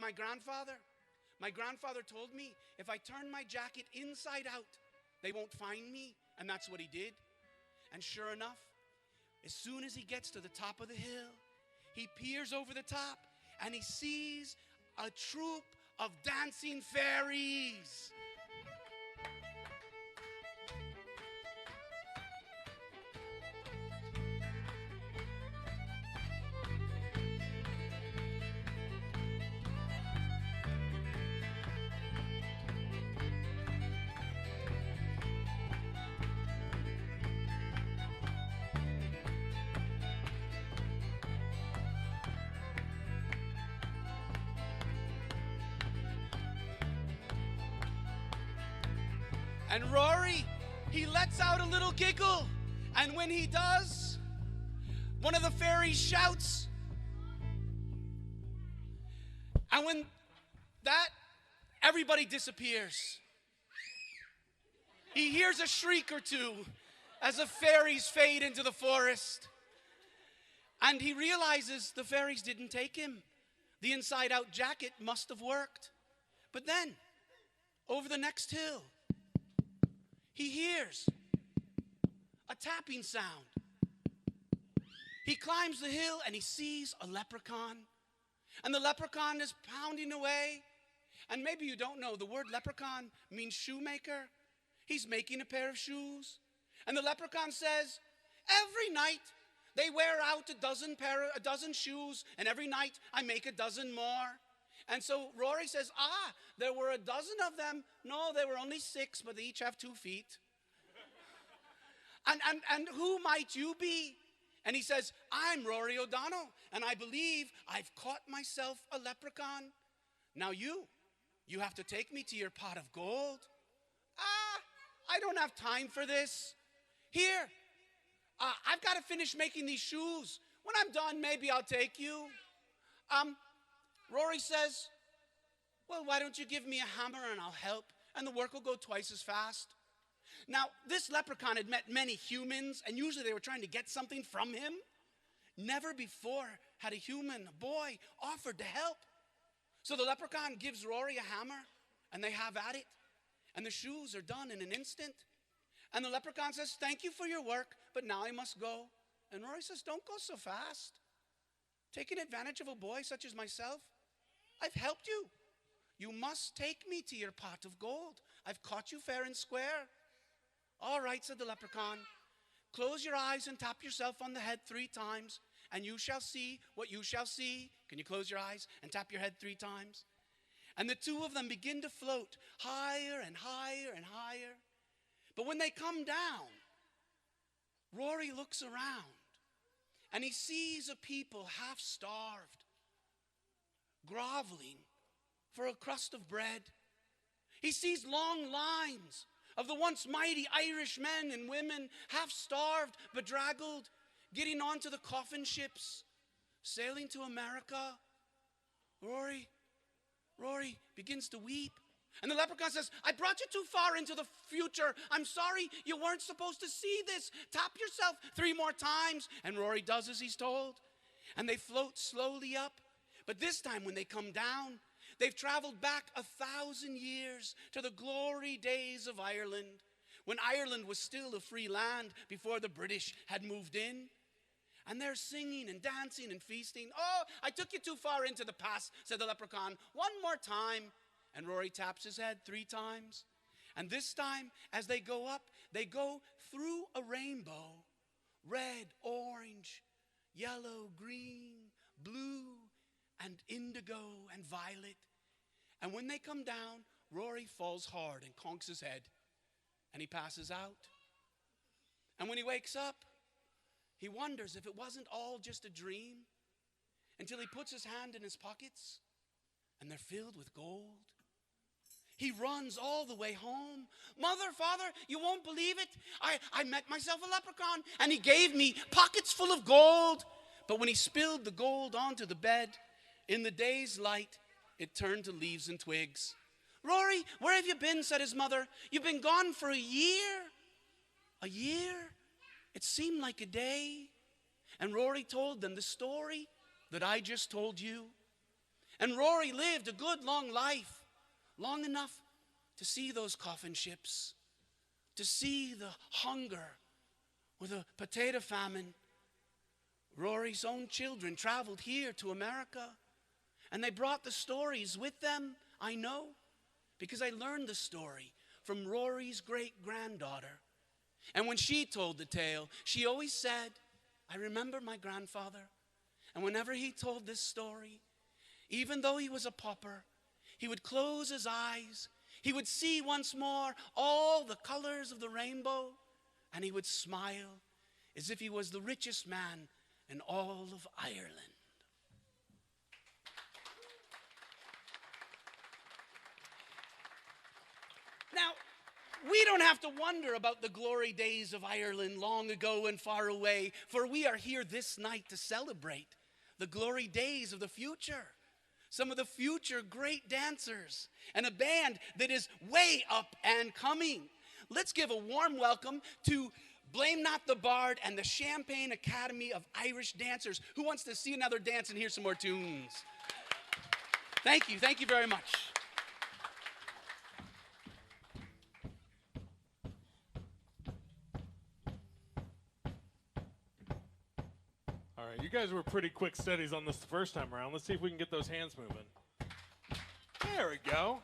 my grandfather? My grandfather told me if I turn my jacket inside out, they won't find me. And that's what he did. And sure enough, as soon as he gets to the top of the hill, he peers over the top and he sees a troop of dancing fairies. And Rory, he lets out a little giggle. And when he does, one of the fairies shouts. And when that, everybody disappears. He hears a shriek or two as the fairies fade into the forest. And he realizes the fairies didn't take him. The inside-out jacket must have worked. But then, over the next hill, he hears a tapping sound. He climbs the hill and he sees a leprechaun. And the leprechaun is pounding away. And maybe you don't know, the word leprechaun means shoemaker. He's making a pair of shoes. And the leprechaun says, every night they wear out a dozen shoes, and every night I make a dozen more. And so Rory says, there were a dozen of them. No, there were only 6, but they each have 2 feet. And who might you be? And he says, I'm Rory O'Donnell, and I believe I've caught myself a leprechaun. Now you have to take me to your pot of gold. I don't have time for this. Here, I've got to finish making these shoes. When I'm done, maybe I'll take you. Rory says, well, why don't you give me a hammer and I'll help, and the work will go twice as fast. Now, this leprechaun had met many humans, and usually they were trying to get something from him. Never before had a human, a boy, offered to help. So the leprechaun gives Rory a hammer, and they have at it. And the shoes are done in an instant. And the leprechaun says, thank you for your work, but now I must go. And Rory says, don't go so fast. Taking advantage of a boy such as myself, I've helped you. You must take me to your pot of gold. I've caught you fair and square. All right, said the leprechaun. Close your eyes and tap yourself on the head 3 times, and you shall see what you shall see. Can you close your eyes and tap your head 3 times? And the 2 of them begin to float higher and higher and higher. But when they come down, Rory looks around, and he sees a people half starved, groveling for a crust of bread. He sees long lines of the once mighty Irish men and women, half starved, bedraggled, getting onto the coffin ships, sailing to America. Rory begins to weep. And the leprechaun says, I brought you too far into the future. I'm sorry, you weren't supposed to see this. Tap yourself 3 more times. And Rory does as he's told. And they float slowly up. But this time when they come down, they've traveled back 1,000 years to the glory days of Ireland, when Ireland was still a free land before the British had moved in. And they're singing and dancing and feasting. Oh, I took you too far into the past, said the leprechaun. 1 more time. And Rory taps his head 3 times. And this time, as they go up, they go through a rainbow. Red, orange, yellow, green, blue, and indigo and violet. And when they come down, Rory falls hard and conks his head. And he passes out. And when he wakes up, he wonders if it wasn't all just a dream, until he puts his hand in his pockets, and they're filled with gold. He runs all the way home. Mother, father, you won't believe it. I met myself a leprechaun, and he gave me pockets full of gold. But when he spilled the gold onto the bed, in the day's light, it turned to leaves and twigs. Rory, where have you been, said his mother. You've been gone for a year. A year? It seemed like a day. And Rory told them the story that I just told you. And Rory lived a good long life, long enough to see those coffin ships, to see the hunger or the potato famine. Rory's own children traveled here to America, and they brought the stories with them, I know, because I learned the story from Rory's great-granddaughter. And when she told the tale, she always said, I remember my grandfather, and whenever he told this story, even though he was a pauper, he would close his eyes, he would see once more all the colors of the rainbow, and he would smile as if he was the richest man in all of Ireland. Now, we don't have to wonder about the glory days of Ireland long ago and far away, for we are here this night to celebrate the glory days of the future. Some of the future great dancers and a band that is way up and coming. Let's give a warm welcome to Blame Not the Bard and the Champagne Academy of Irish Dancers. Who wants to see another dance and hear some more tunes? Thank you very much. All right, you guys were pretty quick studies on this the first time around. Let's see if we can get those hands moving. There we go.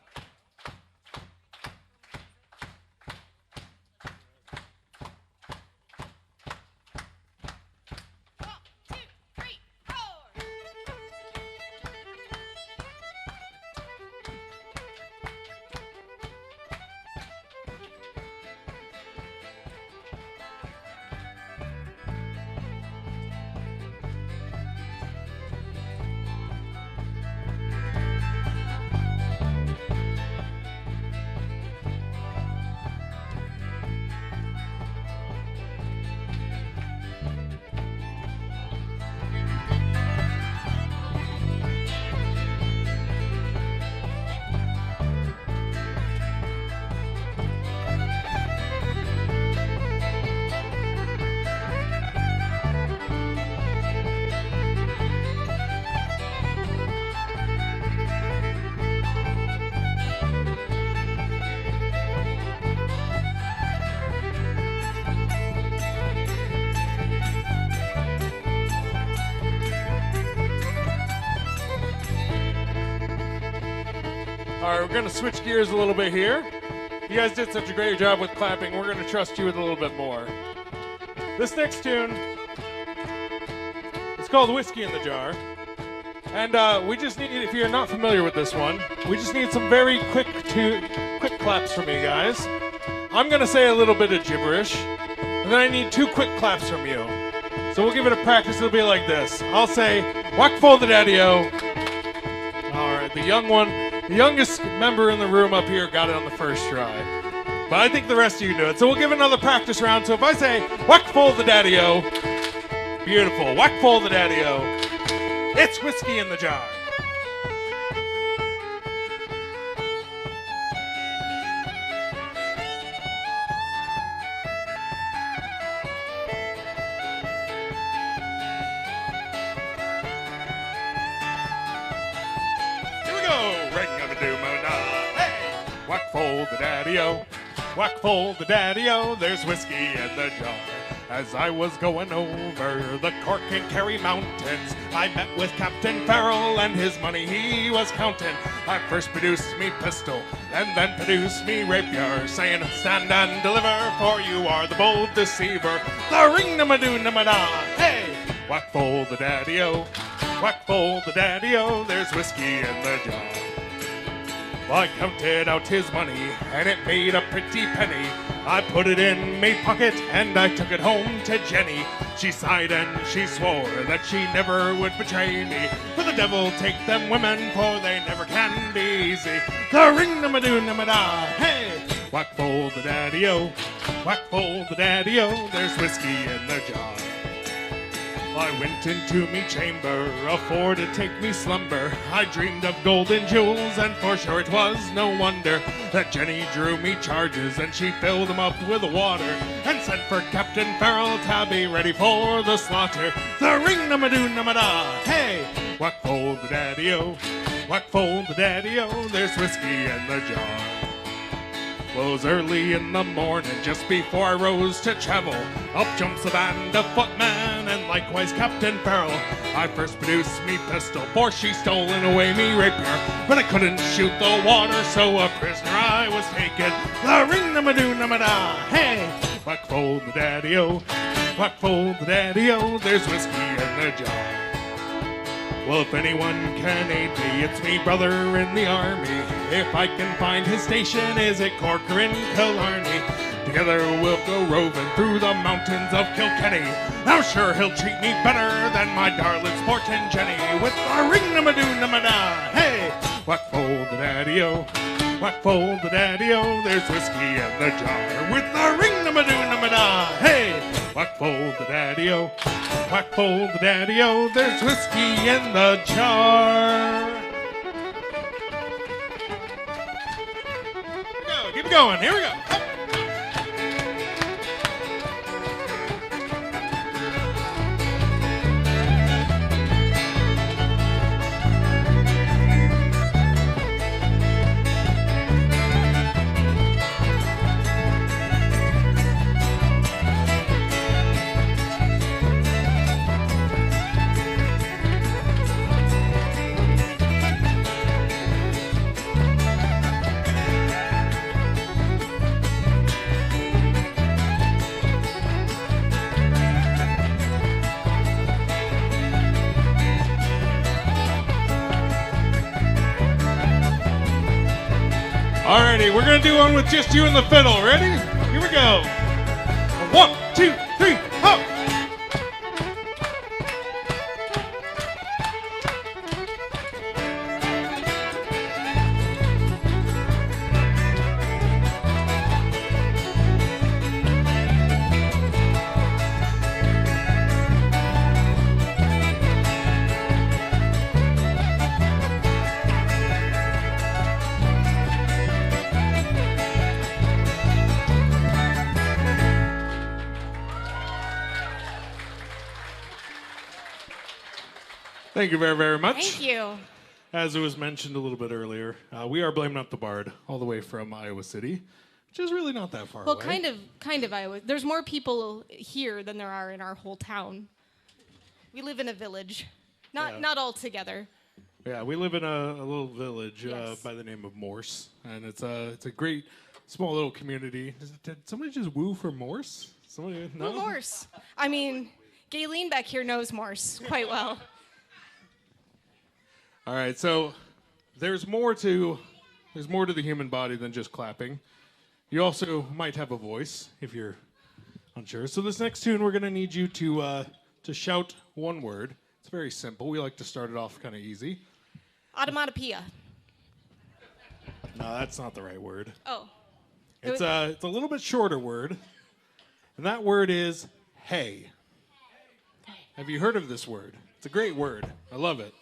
All right, we're going to switch gears a little bit here. You guys did such a great job with clapping. We're going to trust you with a little bit more. This next tune is called Whiskey in the Jar. And we just need, if you're not familiar with this one, we just need some very quick claps from you guys. I'm going to say a little bit of gibberish, and then I need 2 quick claps from you. So we'll give it a practice. It'll be like this. I'll say, whack for the daddy-o. All right, the youngest member in the room up here got it on the first try. But I think the rest of you do it. So we'll give another practice round. So if I say, whack for the daddy-o, beautiful, whack for the daddy-o, it's whiskey in the jar. Whack for the daddy-o, whack for the daddy-o, there's whiskey in the jar. As I was going over the Cork and Kerry mountains, I met with Captain Farrell and his money he was counting. I first produced me pistol and then produced me rapier, saying, stand and deliver, for you are the bold deceiver. The ring-a-ma-doo-na-ma-da, hey! Whack for the daddy-o, whack for the daddy-o, there's whiskey in the jar. I counted out his money, and it made a pretty penny. I put it in me pocket, and I took it home to Jenny. She sighed and she swore that she never would betray me. For the devil take them women, for they never can be easy. The ring-a-ma-doo-na-ma-da, hey! Whack for the daddy-o, whack for the daddy-o, there's whiskey in the jar. I went into me chamber, for to take me slumber. I dreamed of golden jewels, and for sure it was no wonder that Jenny drew me charges, and she filled them up with water, and sent for Captain Farrell to be ready for the slaughter. The ring-a-ma-doo-na-ma-da, hey! Whack for the daddy-o, Whack fold the daddy-o, there's whiskey in the jar. Well, it was early in the morning, just before I rose to travel. Up jumps a band of footmen, and likewise Captain Farrell. I first produced me pistol, for she stolen away me rapier. But I couldn't shoot the water, so a prisoner I was taken. The ring-a-ma-doo-na-ma-da, hey! Whack fold the daddy-o, whack fold the daddy-o, there's whiskey in the jar. Well, if anyone can aid me, it's me brother in the army. If I can find his station, is it Cork or in Killarney? Together we'll go roving through the mountains of Kilkenny. Now sure he'll treat me better than my darling sportin' Jenny. With the ring-a-ma-doo-na-ma-da, hey! Whack fold the daddy-o, whack fold the daddy-o, there's whiskey in the jar. With the ring-a-ma-doo-na-ma-da, hey! Whack fold the daddy-o, whack fold the daddy-o, there's whiskey in the jar. Keep it going, here we go. Up. Alrighty, we're gonna do one with just you and the fiddle. Ready? Here we go. 1, 2, 3, hop! Thank you very, very much. Thank you. As it was mentioned a little bit earlier, we are Blaming Up the Bard, all the way from Iowa City, which is really not that far away. Well, kind of Iowa. There's more people here than there are in our whole town. We live in a village, not all together. Yeah, we live in a little village Yes. by the name of Morse, and it's a great small little community. Did somebody just woo for Morse? Somebody? No? Who Morse? I mean, Gayleen back here knows Morse quite well. All right, so there's more to the human body than just clapping. You also might have a voice if you're unsure. So this next tune, we're gonna need you to shout one word. It's very simple. We like to start it off kind of easy. Automatopoeia. No, that's not the right word. Oh. It's a little bit shorter word, and that word is hey. Have you heard of this word? It's a great word. I love it.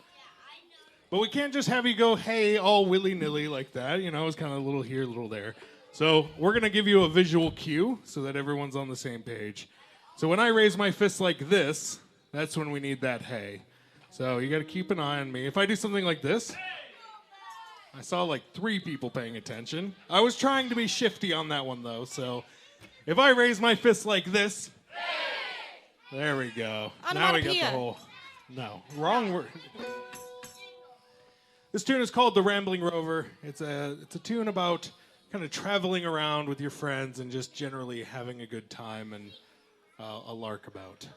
But we can't just have you go, hey, all willy-nilly like that. You know, it's kind of a little here, a little there. So we're going to give you a visual cue so that everyone's on the same page. So when I raise my fist like this, that's when we need that hey. So you got to keep an eye on me. If I do something like this, I saw like 3 people paying attention. I was trying to be shifty on that one, though. So if I raise my fist like this, there we go. Now we got the whole... No, wrong word. This tune is called The Rambling Rover. It's a tune about kind of traveling around with your friends and just generally having a good time and a lark about.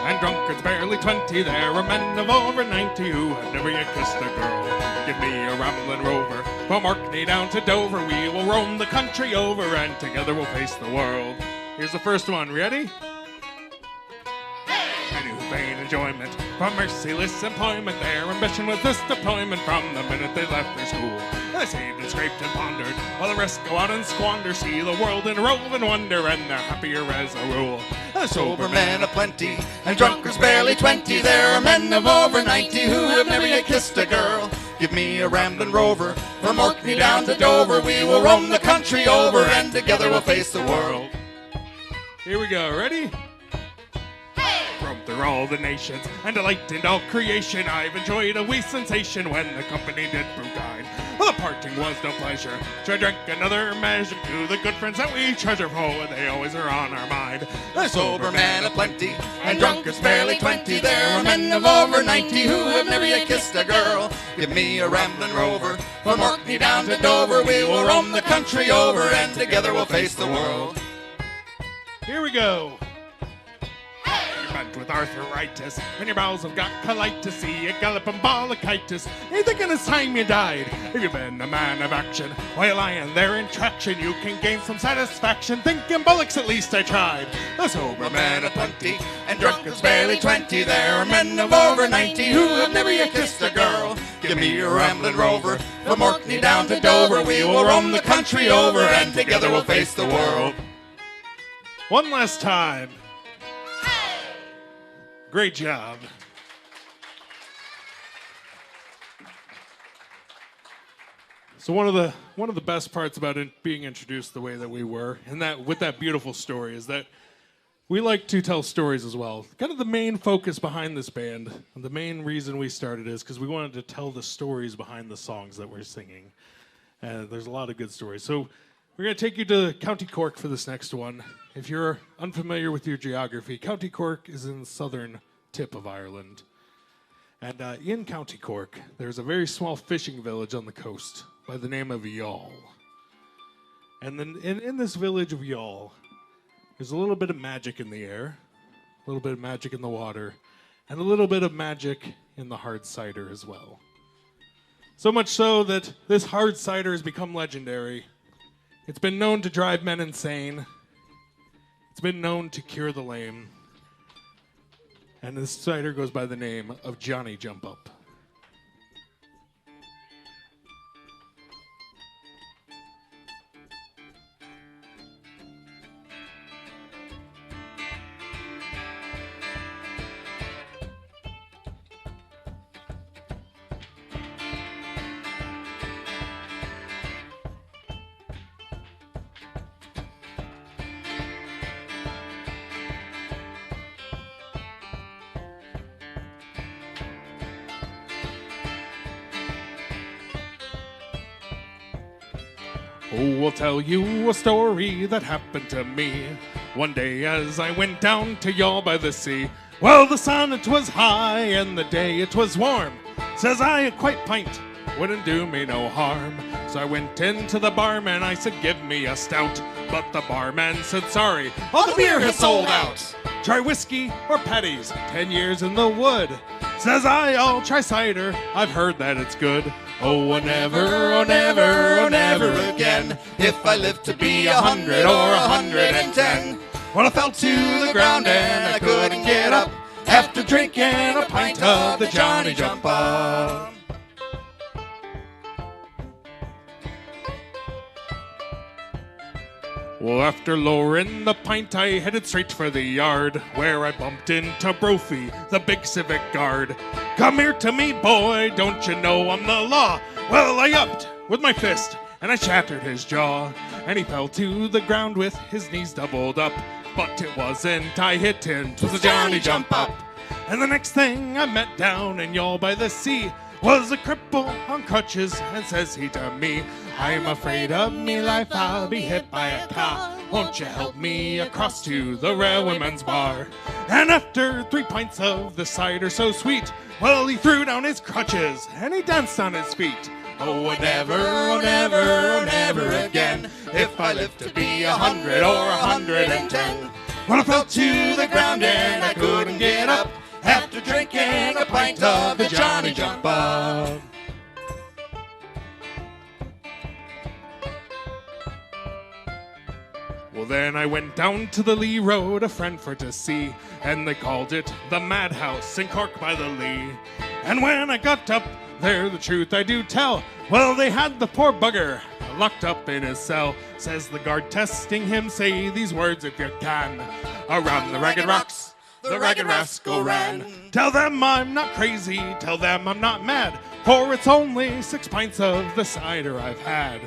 And drunkards barely 20, there are men of over 90 who have never yet kissed a girl. Give me a rambling rover, from Orkney down to Dover, we will roam the country over, and together we'll face the world. Here's the first one, ready? vain enjoyment, from merciless employment. Their ambition was disappointment from the minute they left their school. They saved and scraped and pondered, while the rest go out and squander, see the world and rove and wonder, and they're happier as a rule. The sober men aplenty, and drunkards barely 20. There are men of over 90 who have never yet kissed a girl. Give me a rambling rover, from Orkney down to Dover. We will roam the country over, and together we'll face the world. Here we go, ready? Roam through all the nations and delight in all creation. I've enjoyed a wee sensation when the company did prove kind. Well, the parting was no pleasure, so I drank another measure to the good friends that we treasure, for they always are on our mind. The sober men aplenty, and drunkards barely 20. There are men of over 90 who have never yet kissed a girl. Give me a rambling rover, from Orkney down to Dover. We will roam the country over, and together we'll face the world. Here we go. You're bent with arthritis, and your bowels have got colitis. See a galloping ballicitis. You thinking it's time you died? If you've been a man of action, while lying there in traction, you can gain some satisfaction. Thinking bullocks, at least I tried. The sober Men aplenty, and drunkards barely 20. There are men of over 90 who have never yet kissed a girl. Give me a rambling rover, from Orkney down to Dover. We will roam the country over, and together we'll face the world. One last time. Great job. So one of the best parts about being introduced the way that we were, and that with that beautiful story, is that we like to tell stories as well. Kind of the main focus behind this band, and the main reason we started is because we wanted to tell the stories behind the songs that we're singing. And there's a lot of good stories. So we're going to take you to County Cork for this next one. If you're unfamiliar with your geography, County Cork is in the southern tip of Ireland. And in County Cork, there's a very small fishing village on the coast by the name of Youghal. And then in this village of Youghal, there's a little bit of magic in the air, a little bit of magic in the water, and a little bit of magic in the hard cider as well. So much so that this hard cider has become legendary. It's been known to drive men insane. It's been known to cure the lame. And this cider goes by the name of Johnny Jump Up. Oh, I'll tell you a story that happened to me. One day as I went down to Youghal by the sea. Well, the sun it was high and the day it was warm. Says I, a quite pint wouldn't do me no harm. So I went into the barman, I said, give me a stout. But the barman said, sorry, all the beer has sold out. Try whiskey or patties, 10 years in the wood. Says I, I'll try cider, I've heard that it's good. Oh, never, oh, never, oh, never again. If I live to be 100 or 110. Well, I fell to the ground and I couldn't get up after drinking a pint of the Johnny Jump Up. Well, after lowering the pint, I headed straight for the yard, where I bumped into Brophy, the big civic guard. Come here to me, boy, don't you know I'm the law? Well, I upped with my fist, and I shattered his jaw, and he fell to the ground with his knees doubled up. But it wasn't I hit him, 'twas a Johnny Jump Up. And the next thing I met down in Youghal by the sea was a cripple on crutches, and says he to me, I'm afraid of me life, I'll be hit by a car. Won't you help me across to the railwayman's bar? And after 3 pints of the cider so sweet, well, he threw down his crutches and he danced on his feet. Oh, never, oh, never, oh, never again. If I live to be 100 or 110. Well, I fell to the ground and I couldn't get up after drinking a pint of the Johnny Jump Up. Well, So then I went down to the Lee Road, a friend for to see, and they called it the Madhouse in Cork by the Lee. And when I got up there, the truth I do tell, well, they had the poor bugger locked up in his cell. Says the guard testing him, say these words if you can. Around the ragged rocks, the ragged rascal ran. Tell them I'm not crazy, tell them I'm not mad, for it's only 6 pints of the cider I've had.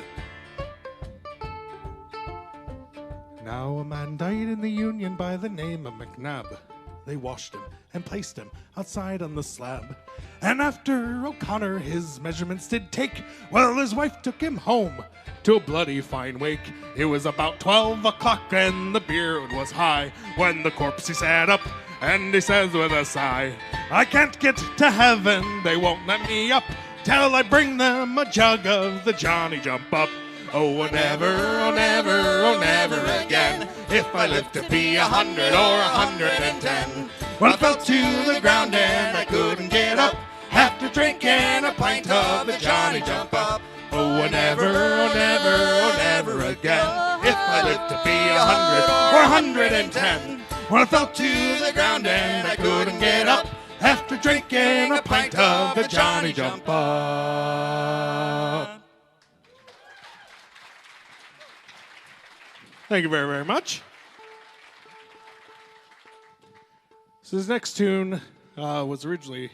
Now a man died in the Union by the name of McNabb. They washed him and placed him outside on the slab. And after O'Connor his measurements did take, well, his wife took him home to a bloody fine wake. It was about 12 o'clock and the beard was high when the corpse he sat up and he says with a sigh, I can't get to heaven, they won't let me up till I bring them a jug of the Johnny Jump Up. Oh, never, oh, never, oh, never again, if I live to be 100 or 110. Well, I fell to the ground and I couldn't get up after drinking a pint of the Johnny Jump Up. Oh, never, oh, never, oh, never again, if I live to be 100 or 110. Well, I fell to the ground and I couldn't get up after drinking a pint of the Johnny Jump Up. Thank you very, very much. So this next tune was originally,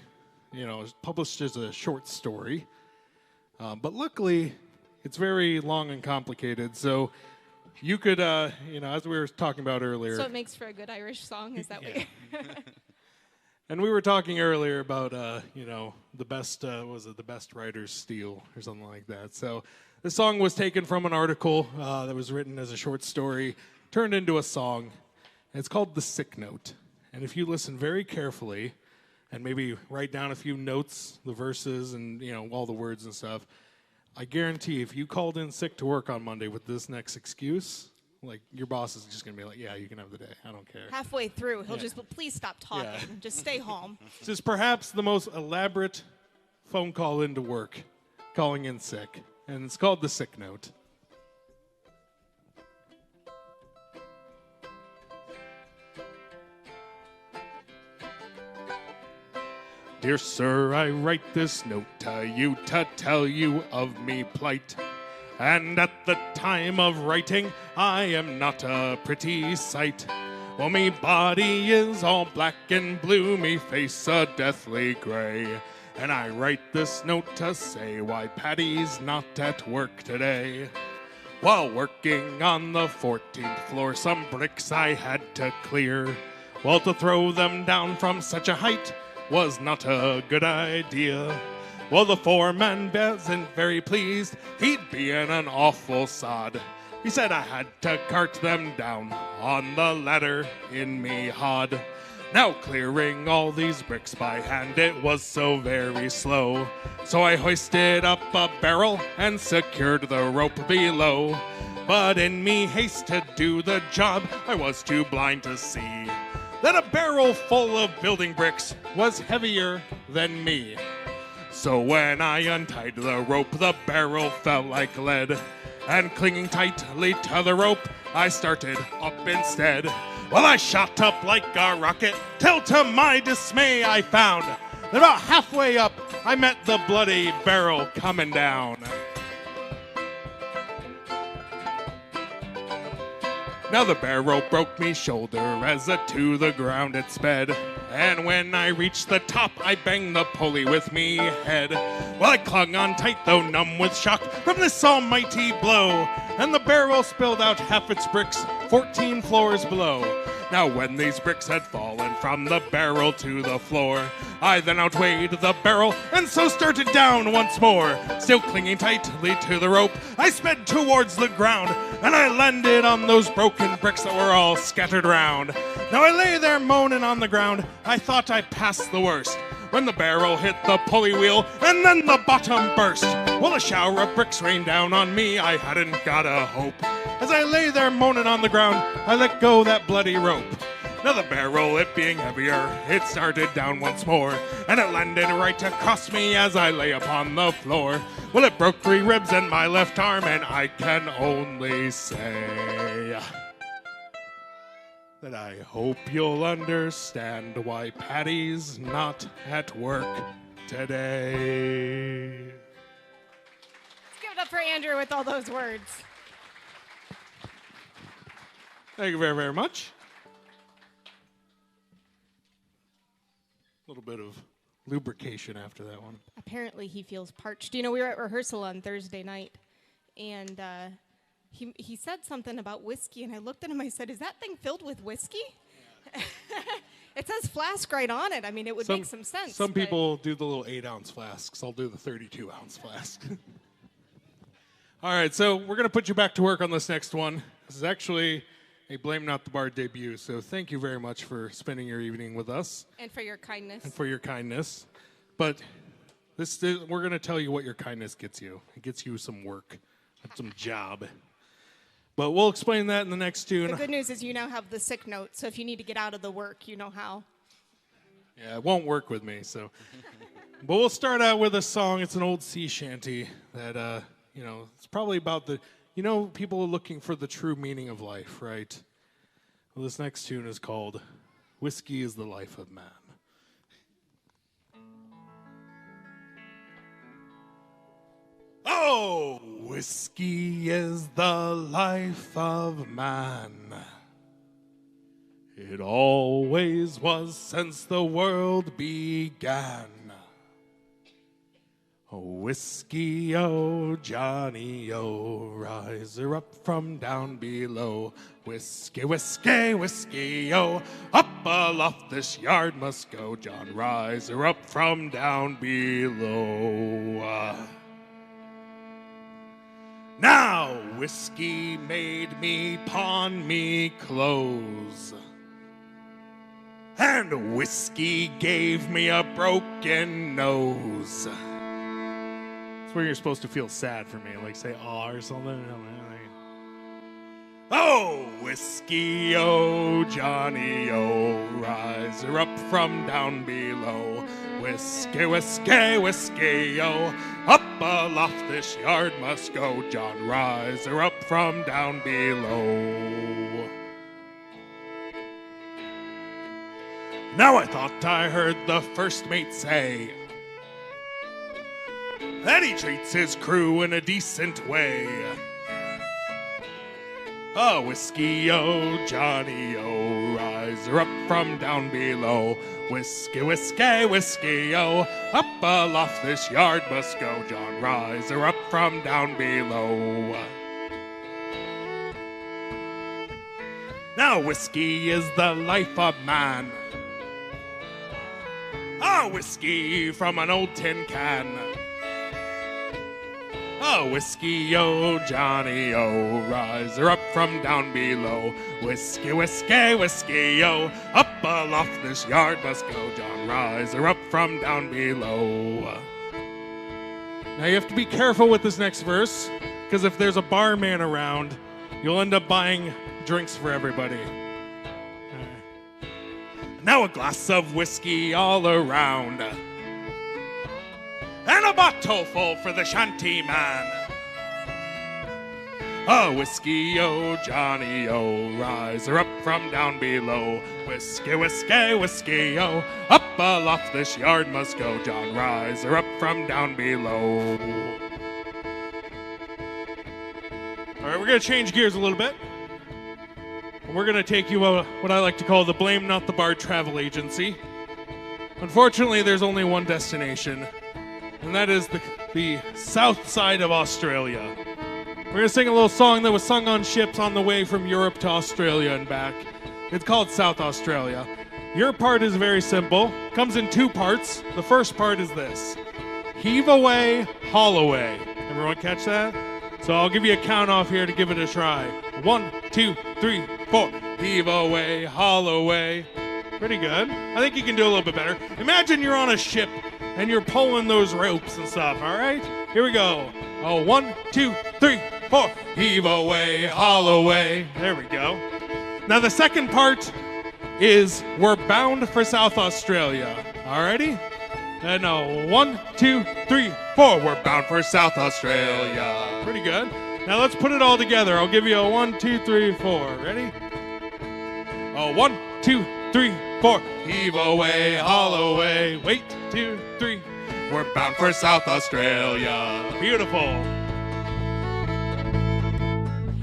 published as a short story. But luckily, it's very long and complicated. So you could, as we were talking about earlier. So it makes for a good Irish song, is that what you're... And we were talking earlier about, the best, the best writers steal or something like that. So this song was taken from an article that was written as a short story, turned into a song. And it's called The Sick Note. And if you listen very carefully and maybe write down a few notes, the verses and, all the words and stuff, I guarantee if you called in sick to work on Monday with this next excuse, like, your boss is just going to be like, yeah, you can have the day. I don't care. Halfway through, he'll just, please stop talking. Yeah. Just stay home. This is perhaps the most elaborate phone call into work, calling in sick. And it's called The Sick Note. Dear sir, I write this note to you to tell you of me plight. And at the time of writing, I am not a pretty sight. Well, me body is all black and blue, me face a deathly gray. And I write this note to say why Patty's not at work today. While working on the 14th floor, some bricks I had to clear. Well, to throw them down from such a height was not a good idea. Well, the foreman wasn't very pleased, he'd be in an awful sod. He said I had to cart them down on the ladder in me hod. Now clearing all these bricks by hand, it was so very slow. So I hoisted up a barrel and secured the rope below. But in me haste to do the job, I was too blind to see that a barrel full of building bricks was heavier than me. So when I untied the rope, the barrel fell like lead. And clinging tightly to the rope, I started up instead. Well, I shot up like a rocket, till to my dismay I found that about halfway up, I met the bloody barrel coming down. Now the barrel broke me shoulder as it to the ground it sped. And when I reached the top, I banged the pulley with me head. Well, I clung on tight, though numb with shock from this almighty blow. And the barrel spilled out half its bricks 14 floors below. Now when these bricks had fallen from the barrel to the floor, I then outweighed the barrel and so started down once more. Still clinging tightly to the rope, I sped towards the ground, and I landed on those broken bricks that were all scattered round. Now I lay there moaning on the ground, I thought I passed the worst, when the barrel hit the pulley wheel and then the bottom burst. Well, a shower of bricks rained down on me, I hadn't got a hope. As I lay there moaning on the ground, I let go that bloody rope. Now the barrel, it being heavier, it started down once more, and it landed right across me as I lay upon the floor. Well, it broke 3 ribs in my left arm, and I can only say that I hope you'll understand why Patty's not at work today. Let's give it up for Andrew with all those words. Thank you very, very much. A little bit of lubrication after that one. Apparently he feels parched. You know, we were at rehearsal on Thursday night, and he said something about whiskey, and I looked at him, I said, is that thing filled with whiskey? Yeah. It says flask right on it. I mean, it would make some sense. Some people do the little 8-ounce flasks. I'll do the 32-ounce flask. All right, so we're going to put you back to work on this next one. This is actually a Blame Not the Bard debut, so thank you very much for spending your evening with us. And for your kindness. And for your kindness. But we're going to tell you what your kindness gets you. It gets you some work, some job. But we'll explain that in the next tune. The good news is you now have the sick note, so if you need to get out of the work, you know how. Yeah, it won't work with me, so. But we'll start out with a song. It's an old sea shanty that, it's probably about people are looking for the true meaning of life, right? Well, this next tune is called Whiskey is the Life of Man. Oh, whiskey is the life of man. It always was since the world began. Oh, whiskey, oh, Johnny, oh, rise her up from down below. Whiskey, whiskey, whiskey, oh, up aloft this yard must go. John, rise her up from down below. Now, whiskey made me pawn me clothes, and whiskey gave me a broken nose. Where you're supposed to feel sad for me, like say "aw" or something. Oh, whiskey, oh, Johnny, oh, rise her up from down below. Whiskey, whiskey, whiskey, oh, up aloft this yard must go. John, rise her up from down below. Now I thought I heard the first mate say that he treats his crew in a decent way. Oh, whiskey, oh, Johnny, oh, rise her up from down below. Whiskey, whiskey, whiskey, oh, up aloft this yard must go. John, rise her up from down below. Now, whiskey is the life of man. Oh, whiskey from an old tin can. Oh, whiskey, oh, Johnny, oh, rise her up from down below. Whiskey, whiskey, whiskey, oh, up aloft this yard must go. John, rise her up from down below. Now you have to be careful with this next verse, because if there's a barman around, you'll end up buying drinks for everybody. Now a glass of whiskey all around, and a bottle full for the shanty man. Oh, whiskey, oh, Johnny, oh, rise her up from down below. Whiskey, whiskey, whiskey, oh, up aloft this yard must go. John, rise her up from down below. All right, we're going to change gears a little bit. We're going to take you what I like to call the Blame Not the Bard travel agency. Unfortunately, there's only one destination, and that is the south side of Australia. We're going to sing a little song that was sung on ships on the way from Europe to Australia and back. It's called South Australia. Your part is very simple. Comes in two parts. The first part is this: heave away, haul away. Everyone catch that? So I'll give you a count off here to give it a try. 1, 2, 3, 4. Heave away, haul away. Pretty good. I think you can do a little bit better. Imagine you're on a ship and you're pulling those ropes and stuff, all right? Here we go. Oh, 1, 2, 3, 4. Heave away, haul away. There we go. Now the second part is we're bound for South Australia. Alrighty? No, 1, 2, 3, 4. We're bound for South Australia. Pretty good. Now let's put it all together. I'll give you a 1, 2, 3, 4. Ready? Oh, 1, 2, 3, 4. Heave away, haul away. Wait, 2, 3. We're bound for South Australia. Beautiful.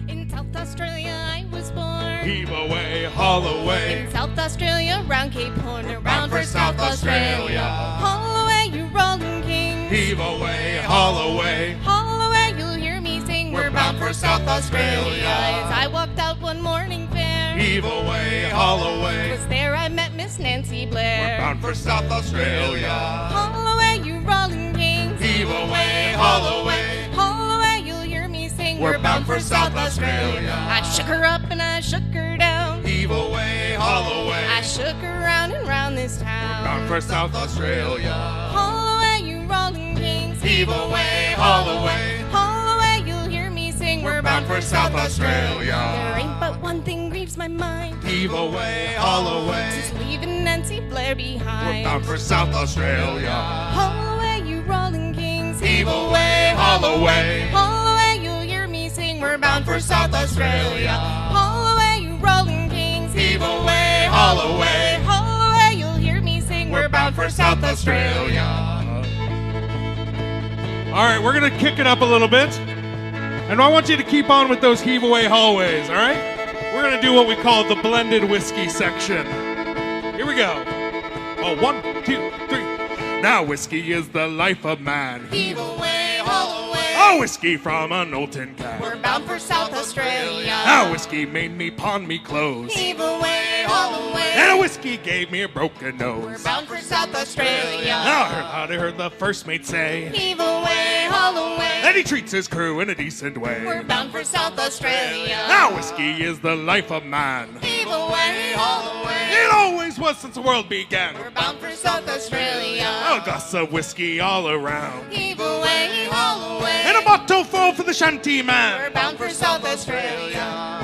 In South Australia, I was born. Heave away, haul away. In South Australia, round Cape Horn, bound around for South Australia. Haul away, you rolling kings. Heave away, haul away. Haul away, you'll hear me sing. We're bound for South Australia. As I walked out one morning fair, Heave away, haul away. was there I met Miss Nancy Blair. Bound for South Australia. Haul away, you rolling kings. Heave away, haul away. Haul away, you'll hear me sing. We're bound for South Australia. I shook her up and I shook her down. Heave away, haul away. I shook her round and round this town. Bound for South Australia. Haul away, you rolling kings. Heave away, haul away. Haul away, you'll hear me sing. We're bound for South Australia. There ain't but one thing grieves my mind. Heave away, haul away. Just leaving Nancy Blair We're behind. bound for South Australia. Haul away, you rolling kings. Heave away, haul away. Haul away, you'll hear me sing. We're bound for South Australia. Haul away, you rolling kings. Heave away, haul away. Haul away, you'll hear me sing. We're bound for South Australia. All right, we're going to kick it up a little bit. And I want you to keep on with those heave away hallways, all right? We're going to do what we call the blended whiskey section. Here we go. Oh, 1, 2, 3. Now whiskey is the life of man. Heave away, haul away. Oh, whiskey from an old tin can. We're bound for South Australia. Now whiskey made me pawn me clothes. Heave away, haul away. And a whiskey gave me a broken nose. We're bound for South Australia. Now I heard the first mate say Heave away, haul away. that he treats his crew in a decent way. We're bound for South Australia. Now whiskey is the life of man. Heave away, haul away. It always was since the world began. We're bound for South Australia. A glass of whiskey all around. Heave away, haul away. And a bottle full for the shanty man. We're bound for South Australia.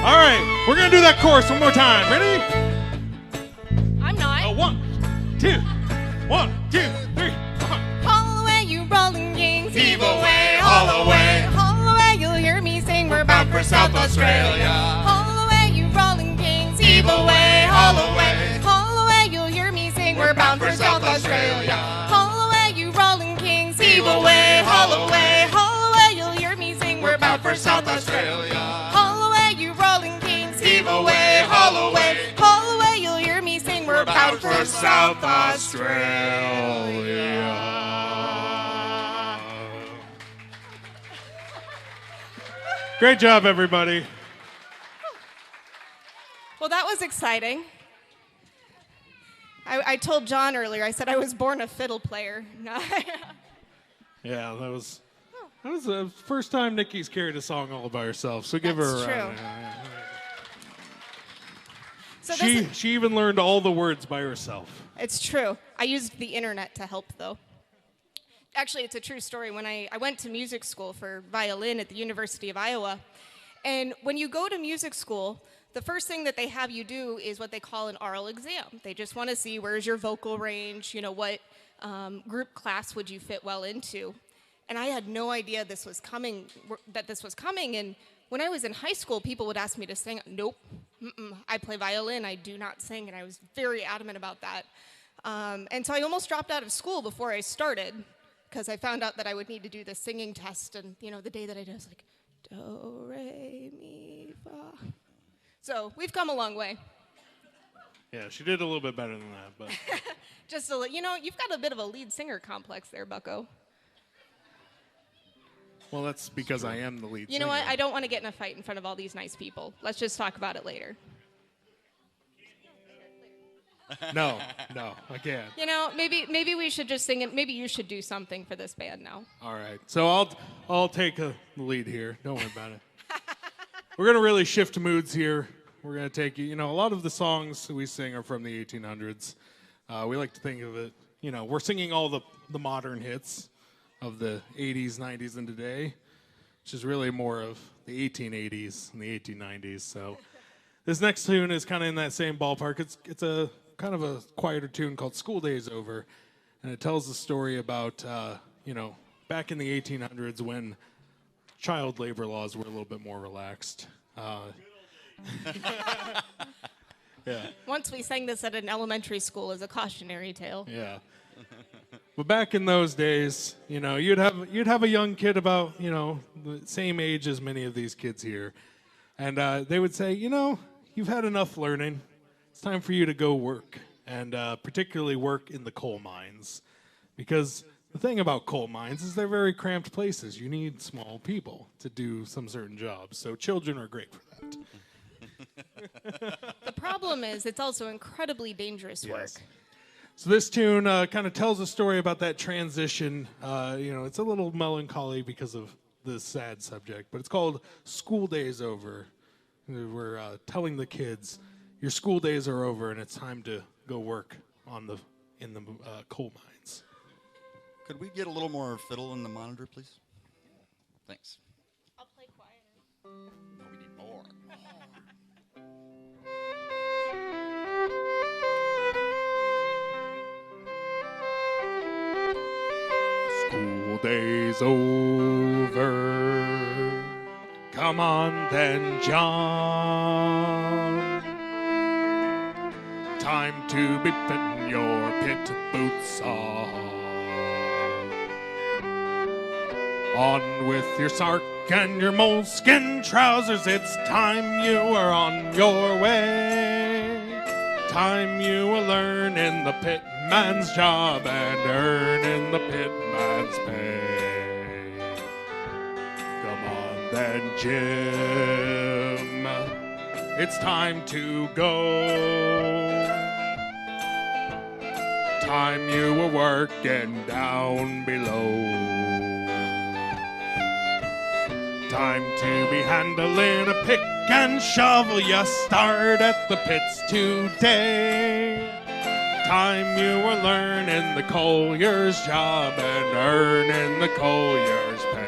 All right, we're gonna do that chorus one more time. Ready? I'm not. 1, 2, 1, 2, 3. Haul away, you rolling kings. Heave away, haul away. Haul away, you'll hear me sing. We're bound for South Australia. Haul away, you rolling kings. Heave away, haul away. Haul away, you'll hear me sing. We're bound for South Australia. Haul away, you rolling kings. Heave away, haul away. Haul away, you'll hear me sing. We're bound for South Australia. Haul away, you rolling kings. Heave away, haul away. Haul away, you'll hear me sing. We're bound for South Australia. Great job, everybody. Well, that was exciting. I told John earlier, I said I was born a fiddle player. Yeah, that was the first time Nikki's carried a song all by herself. So give her a That's round. true. So this is, She even learned all the words by herself. it's true. I used the internet to help, though. Actually, it's a true story. When I went to music school for violin at the University of Iowa, and when you go to music school, the first thing that they have you do is what they call an oral exam. They just want to see where's your vocal range, what group class would you fit well into. And I had no idea this was coming. And when I was in high school, people would ask me to sing. Nope, I play violin. I do not sing, and I was very adamant about that. And so I almost dropped out of school before I started because I found out that I would need to do the singing test. And the day that I did, I was like, do, re, mi, fa. So we've come a long way. Yeah, she did a little bit better than that, but Just to you've got a bit of a lead singer complex there, Bucko. well, that's because I am the lead You know what? I don't want to get in a fight in front of all these nice people. Let's just talk about it later. No, I can't. Maybe we should just sing it. Maybe you should do something for this band now. All right, so I'll take the lead here. Don't worry about it. We're gonna really shift moods here. We're gonna take a lot of the songs we sing are from the 1800s. We like to think of it. We're singing all the the modern hits of the 80s, 90s, and today, which is really more of the 1880s and the 1890s. So this next tune is kind of in that same ballpark. It's a kind of a quieter tune called School Day's Over, and it tells the story about, back in the 1800s when child labor laws were a little bit more relaxed. Yeah. Once we sang this at an elementary school as a cautionary tale. Yeah. But back in those days, you'd have a young kid about, the same age as many of these kids here. And they would say, you've had enough learning. It's time for you to go work, and particularly work in the coal mines. Because the thing about coal mines is they're very cramped places. You need small people to do some certain jobs. So children are great for that. The problem is it's also incredibly dangerous work. Yes. So this tune kind of tells a story about that transition. It's a little melancholy because of the sad subject, but it's called School Day's Over. We're telling the kids, your school days are over and it's time to go work in the coal mines. Could we get a little more fiddle in the monitor, please? Thanks. I'll play quieter. No, we need more. School day's over. Come on then, John. Time to be putting your pit boots on. On with your sark and your moleskin trousers. It's time you are on your way. Time you will learn in the pitman's job and earn in the pitman's pay. Come on then, Jim. It's time to go. Time you were working down below. Time to be handling a pick and shovel. You start at the pits today. Time you were learning the collier's job and earning the collier's pay.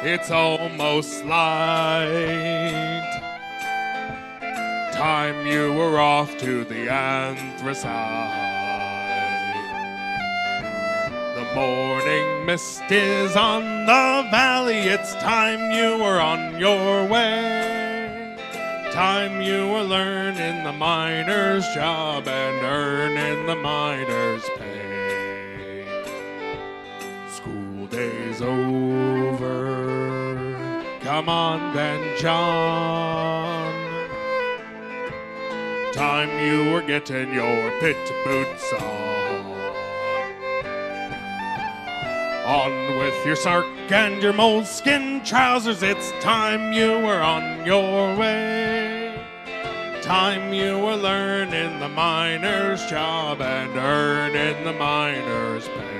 It's almost light. Time you were off to the anthracite. The morning mist is on the valley. It's time you were on your way. Time you were learning the miner's job and earning the miner's pay. School day's over. Come on then, John. Time you were getting your pit boots on. On with your sark and your moleskin trousers. It's time you were on your way. Time you were learning the miner's job and earning the miner's pay.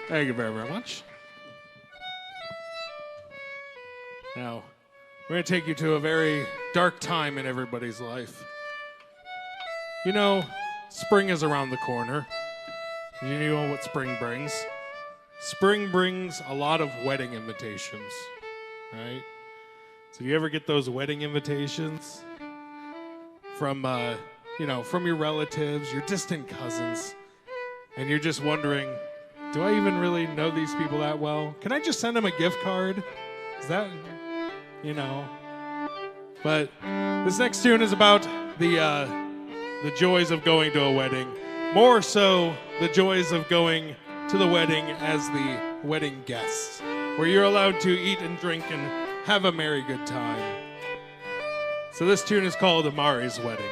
Thank you very, very much. Now, we're going to take you to a very dark time in everybody's life. Spring is around the corner. You know what spring brings? Spring brings a lot of wedding invitations, right? So do you ever get those wedding invitations from, from your relatives, your distant cousins, and you're just wondering, do I even really know these people that well? Can I just send them a gift card? Is that, But this next tune is about the joys of going to a wedding. More so, the joys of going to the wedding as the wedding guest, where you're allowed to eat and drink and have a merry good time. So this tune is called Tamaras Wedding.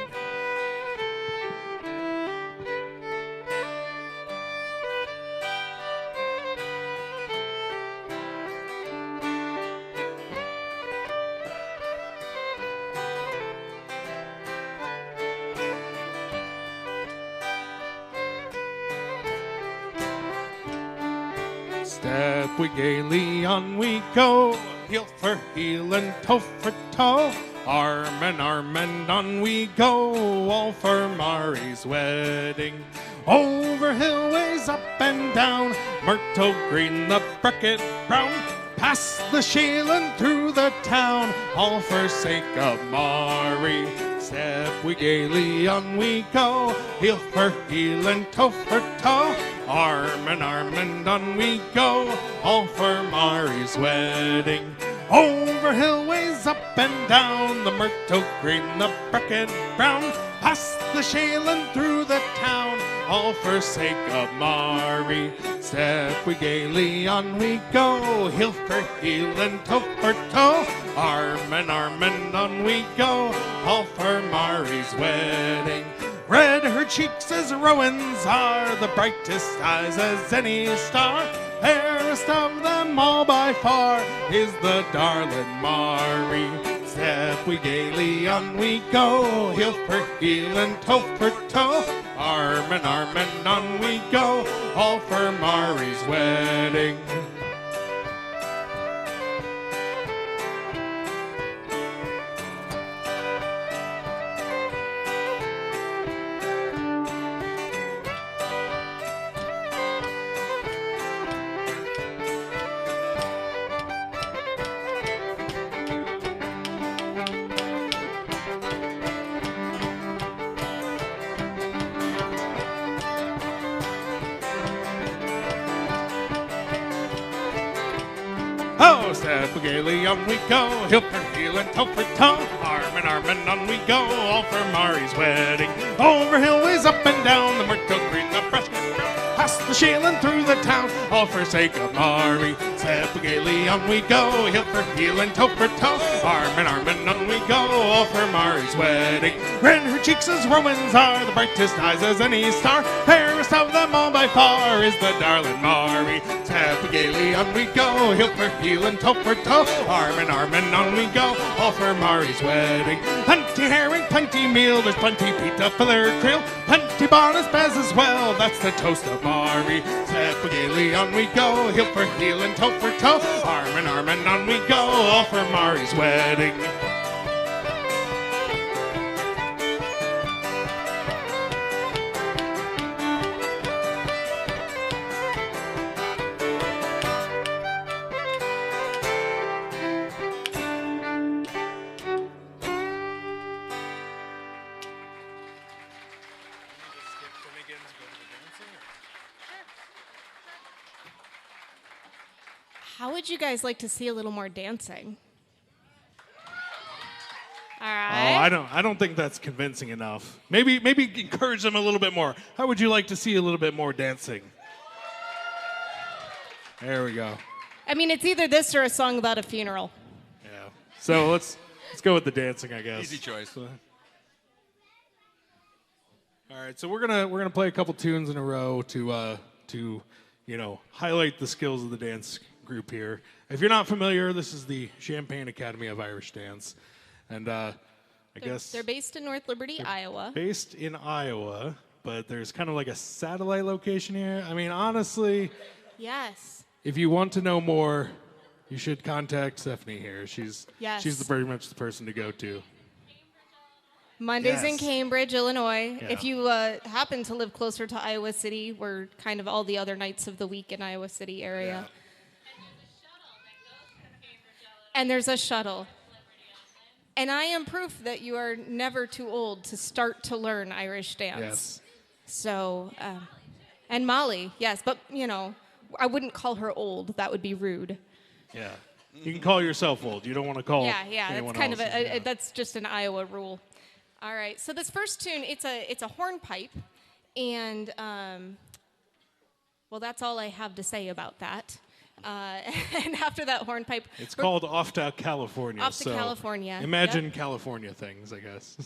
Step we gaily on we go, heel for heel and toe for toe, arm and on we go, all for Mari's wedding. Over hill ways, up and down, myrtle green, the bracket brown, past the shale and through the town, all for sake of Mari. Step we gaily on we go, heel for heel and toe for toe, arm and on we go, all for Mari's wedding. Over hill ways, up and down, the myrtle green, the bracket brown, past the shale and through the town, all for sake of Mari. Step we gaily on we go, heel for heel and toe for toe, arm and on we go, all for Mari's wedding. Red her cheeks as rowans are, the brightest eyes as any star, fairest of them all by far is the darling Mari. Step we gaily on we go, heel for heel and toe for toe, arm and on we go, all for Mari's wedding. Oh, step gaily on we go, heel for heel and toe for toe, arm and on we go, all for Mari's wedding. Over hill ways, up and down, the myrtle green, the bracket brown, past the shale and through the town, all for sake of Mari. Step gaily on we go, heel for heel and toe for toe, arm and on we go, all for Mari's wedding. Red her cheeks as Romans are, the brightest eyes as any star, fairest of them all by far is the darling Mari. Step gaily on we go, heel for heel and toe for toe, arm and on we go, all for Mari's wedding. Plenty herring, plenty meal, there's plenty pita for their krill, plenty bonus bez as well, that's the toast of Mari. Step gaily on we go, heel for heel and toe for toe, arm and on we go, all for Mari's wedding. How would you guys like to see a little more dancing? All right. Oh, I don't think that's convincing enough. Maybe encourage them a little bit more. How would you like to see a little bit more dancing? There we go. I mean, it's either this or a song about a funeral. Yeah. So let's go with the dancing, I guess. Easy choice. All right. So we're gonna play a couple tunes in a row to highlight the skills of the dance group here. If you're not familiar, this is the Champaign Academy of Irish Dance, and I guess They're based in North Liberty, Iowa. based in Iowa, but there's kind of like a satellite location here. I mean, honestly, Yes. if you want to know more, you should contact Stephanie here. She's pretty much the person to go to. Mondays in Yes. Cambridge, Illinois. Yeah. If you happen to live closer to Iowa City, we're kind of all the other nights of the week in Iowa City area. And there's a shuttle. And I am proof that you are never too old to start to learn Irish dance. Yes. So, and Molly, yes, but I wouldn't call her old. That would be rude. Yeah. You can call yourself old. You don't want to call Yeah, anyone that's kind else. of a that's just an Iowa rule. All right, so this first tune, it's a hornpipe, and well, that's all I have to say about that. And after that hornpipe, It's called Off to California. Off to so California. Imagine Yep. California things, I guess.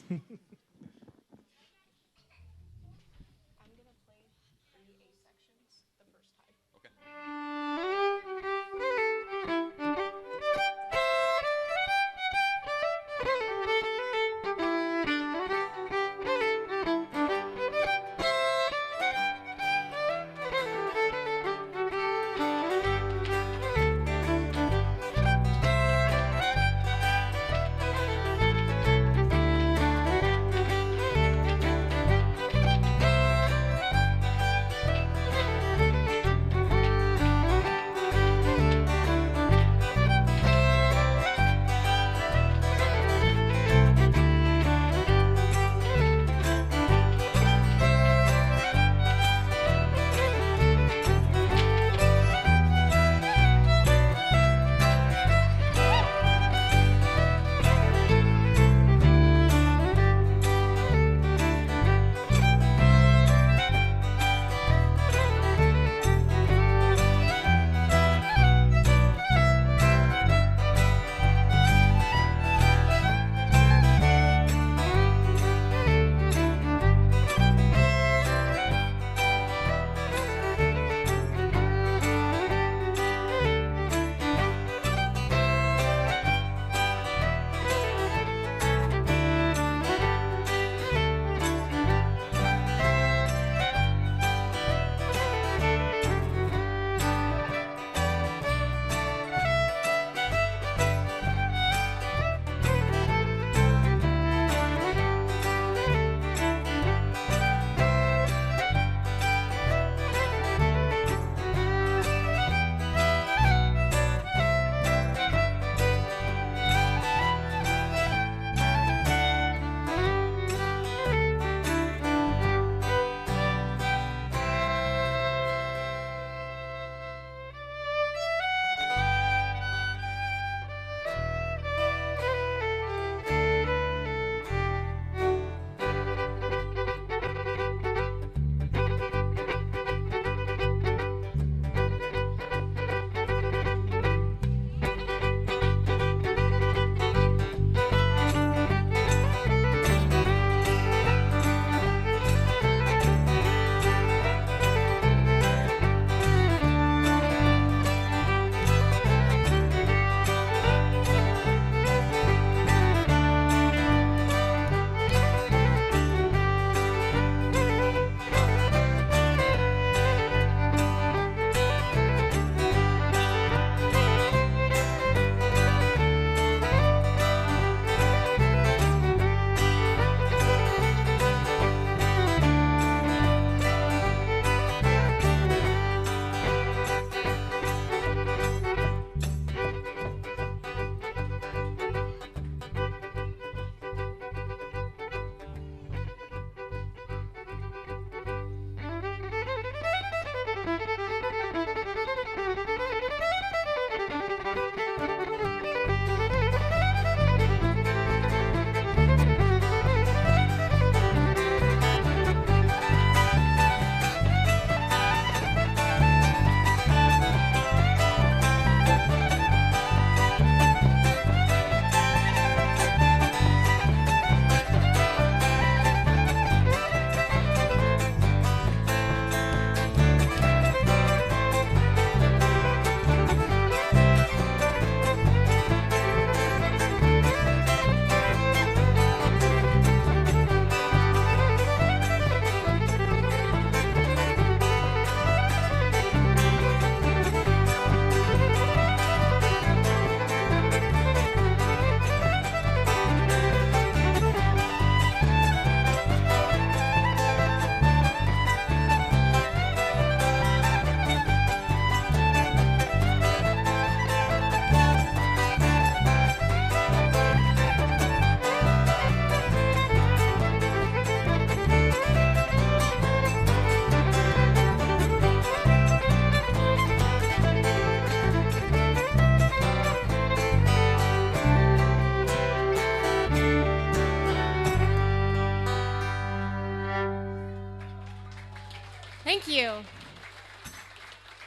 Thank you.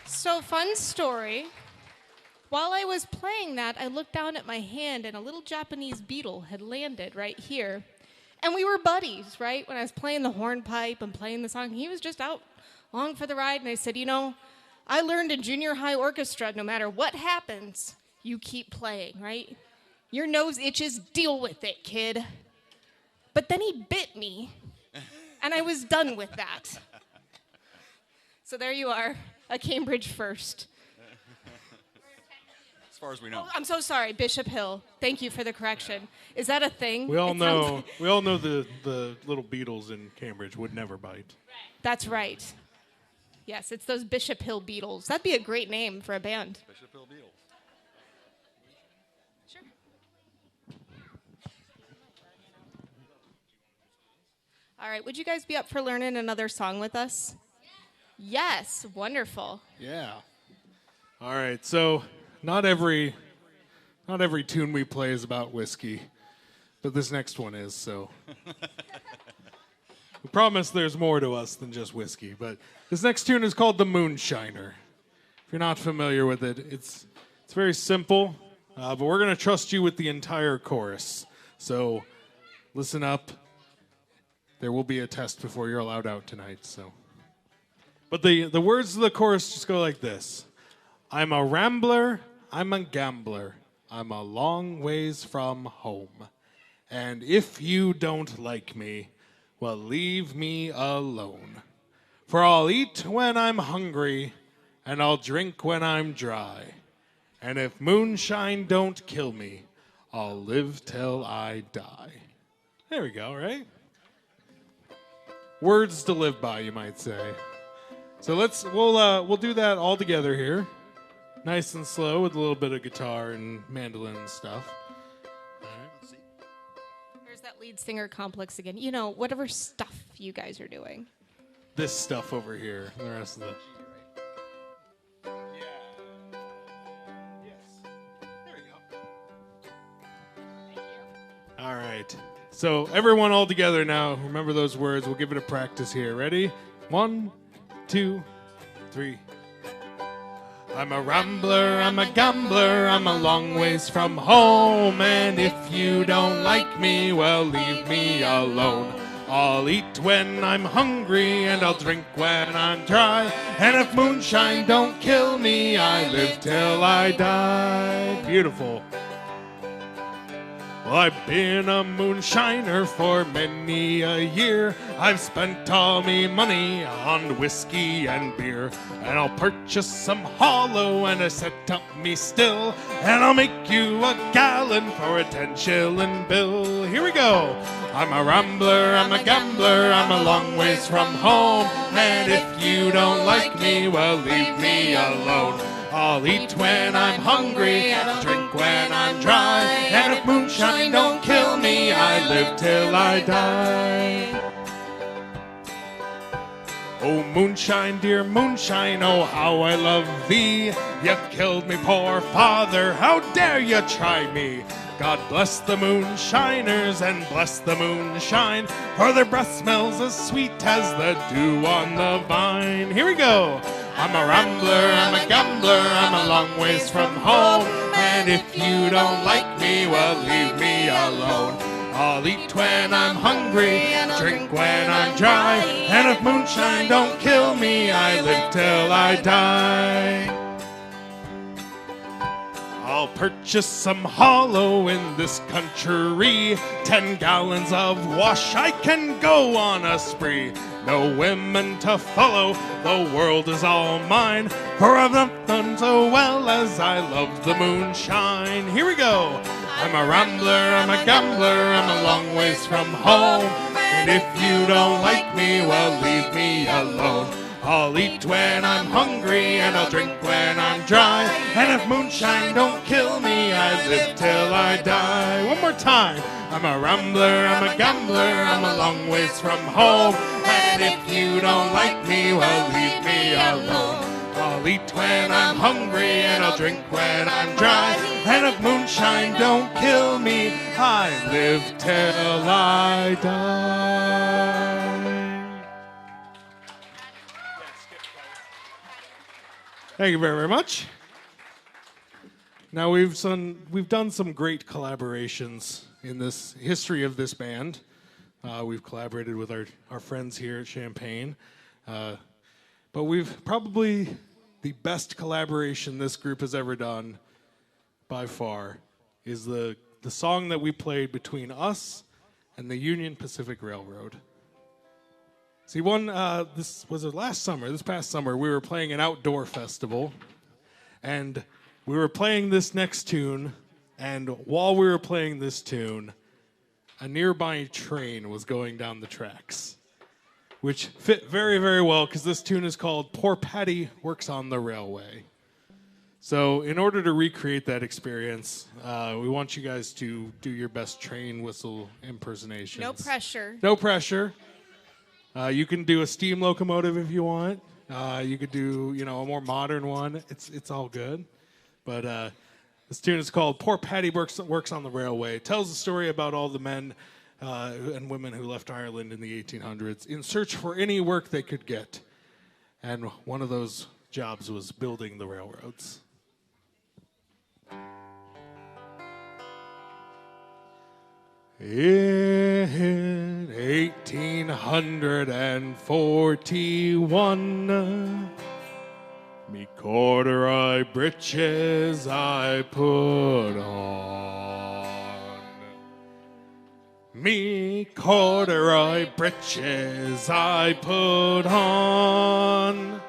So, fun story. while I was playing that, I looked down at my hand, and a little Japanese beetle had landed right here. And we were buddies, right? When I was playing the hornpipe and playing the song, he was just out along for the ride. And I said, you know, I learned in junior high orchestra, no matter what happens, you keep playing, right? Your nose itches, deal with it, kid. But then he bit me, and I was done with that. So there you are, a Cambridge first. As far as we know. Oh, I'm so sorry, Bishop Hill. Thank you for the correction. Is that a thing? We all It sounds know. like- We all know the little beetles in Cambridge would never bite. That's right. Yes, it's those Bishop Hill Beatles. That'd be a great name for a band. Bishop Hill Beetle. Sure. All right, would you guys be up for learning another song with us? Yes, wonderful. Yeah. All right. So not every tune we play is about whiskey, but this next one is. So we promise there's more to us than just whiskey. But this next tune is called "The Moonshiner." If you're not familiar with it, it's very simple, but we're gonna trust you with the entire chorus. So listen up. There will be a test before you're allowed out tonight. So. But the words of the chorus just go like this. I'm a rambler, I'm a gambler, I'm a long ways from home. And if you don't like me, well, leave me alone. For I'll eat when I'm hungry, and I'll drink when I'm dry. And if moonshine don't kill me, I'll live till I die. There we go, right? Words to live by, you might say. So we'll do that all together here, nice and slow with a little bit of guitar and mandolin and stuff. All right. Let's see. There's that lead singer complex again. You know, whatever stuff you guys are doing. This stuff over here, the rest of the. All right. So everyone all together now. Remember those words. We'll give it a practice here. Ready? 1, 2, 3. I'm a rambler, I'm a gambler, I'm a long ways from home. And if you don't like me, well, leave me alone. I'll eat when I'm hungry, and I'll drink when I'm dry. And if moonshine don't kill me, I live till I die. Beautiful. Well, I've been a moonshiner for many a year. I've spent all me money on whiskey and beer. And I'll purchase some hollow and set up me still. And I'll make you a gallon for a 10-shilling bill. Here we go. I'm a rambler, I'm a gambler, I'm a long ways from home. And if you don't like me, well, leave me alone. I'll eat when I'm hungry, and I'll drink when I'm dry. And if moonshine don't kill me, I live till I die. Oh, moonshine, dear moonshine, oh, how I love thee. You killed me poor father, how dare you try me? God bless the moonshiners and bless the moonshine, for their breath smells as sweet as the dew on the vine. Here we go. I'm a rambler, I'm a gambler, I'm a long ways from home. And if you don't like me, well, leave me alone. I'll eat when I'm hungry, drink when I'm dry. And if moonshine don't kill me, I live till I die. I'll purchase some hollow in this country. 10 gallons of wash, I can go on a spree. No women to follow, the world is all mine. For I've loved none so well as I love the moonshine. Here we go. I'm a rambler, I'm a gambler, I'm a long ways from home. And if you don't like me, well, leave me alone. I'll eat when I'm hungry, and I'll drink when I'm dry. And if moonshine don't kill me, I live till I die. One more time. I'm a rambler, I'm a gambler, I'm a long ways from home. And if you don't like me, well, leave me alone. I'll eat when I'm hungry, and I'll drink when I'm dry. And if moonshine don't kill me, I live till I die. Thank you very, very much. Now we've done some great collaborations in this history of this band. We've collaborated with our friends here at Champaign. But we've probably the best collaboration this group has ever done by far is the song that we played between us and the Union Pacific Railroad. See, this was this past summer, we were playing an outdoor festival, and we were playing this next tune, and while we were playing this tune, a nearby train was going down the tracks, which fit very, very well because this tune is called Poor Patty Works on the Railway. So in order to recreate that experience, we want you guys to do your best train whistle impersonations. No pressure. No pressure. You can do a steam locomotive if you want. You could do, a more modern one. It's all good. But this tune is called Poor Patty Works on the Railway. It tells the story about all the men and women who left Ireland in the 1800s in search for any work they could get. And one of those jobs was building the railroads. In 1841, me corduroy breeches I put on. Me corduroy breeches I put on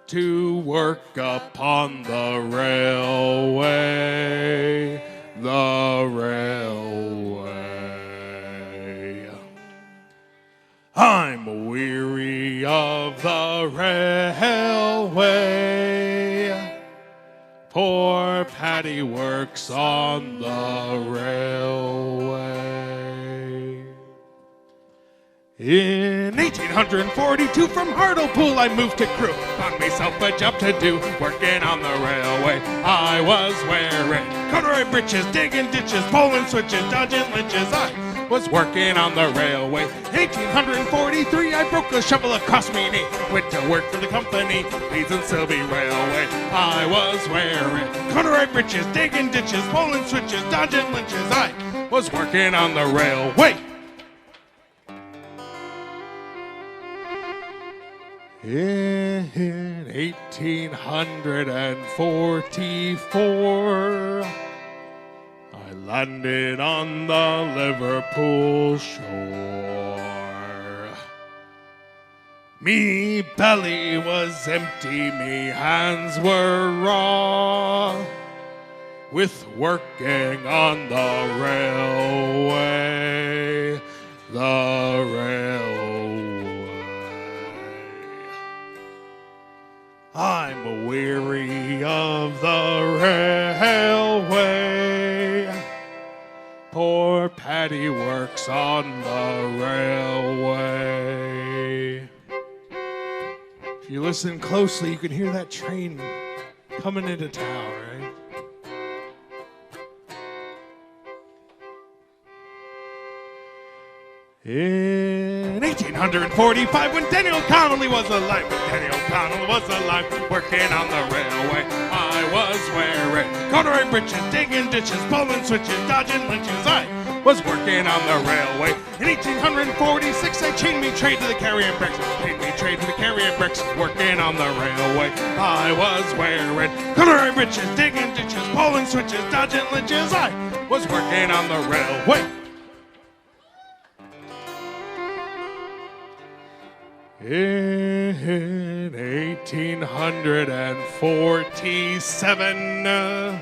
to work upon the railway, the railway. I'm weary of the railway. Poor Patty works on the railway. In 1842 from Hartlepool I moved to Crewe. Found myself a job to do, working on the railway. I was wearing corduroy breeches, digging ditches, pulling switches, dodging lynches. I was working on the railway. 1843 I broke a shovel across me knee. Went to work for the company, Leeds and Sylvie Railway. I was wearing corduroy breeches, digging ditches, pulling switches, dodging lynches. I was working on the railway. In 1844, I landed on the Liverpool shore. Me belly was empty, me hands were raw, with working on the railway, the railway. I'm weary of the railway. Poor Patty works on the railway. If you listen closely, you can hear that train coming into town, right? In 1845, when Daniel Connolly was alive, working on the railway, I was wearing corduroy breeches, digging ditches, pulling switches, dodging lynches. I was working on the railway. In 1846, I chained me trade to the carrier bricks, working on the railway. I was wearing corduroy breeches, digging ditches, pulling switches, dodging lynches. I was working on the railway. In 1847,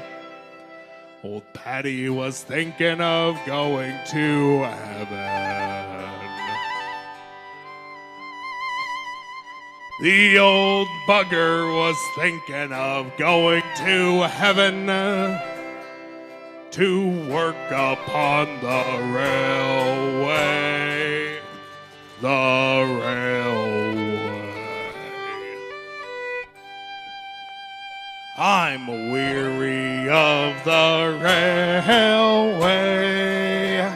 old Patty was thinking of going to heaven. The old bugger was thinking of going to heaven to work upon the railway, the railway. I'm weary of the railway.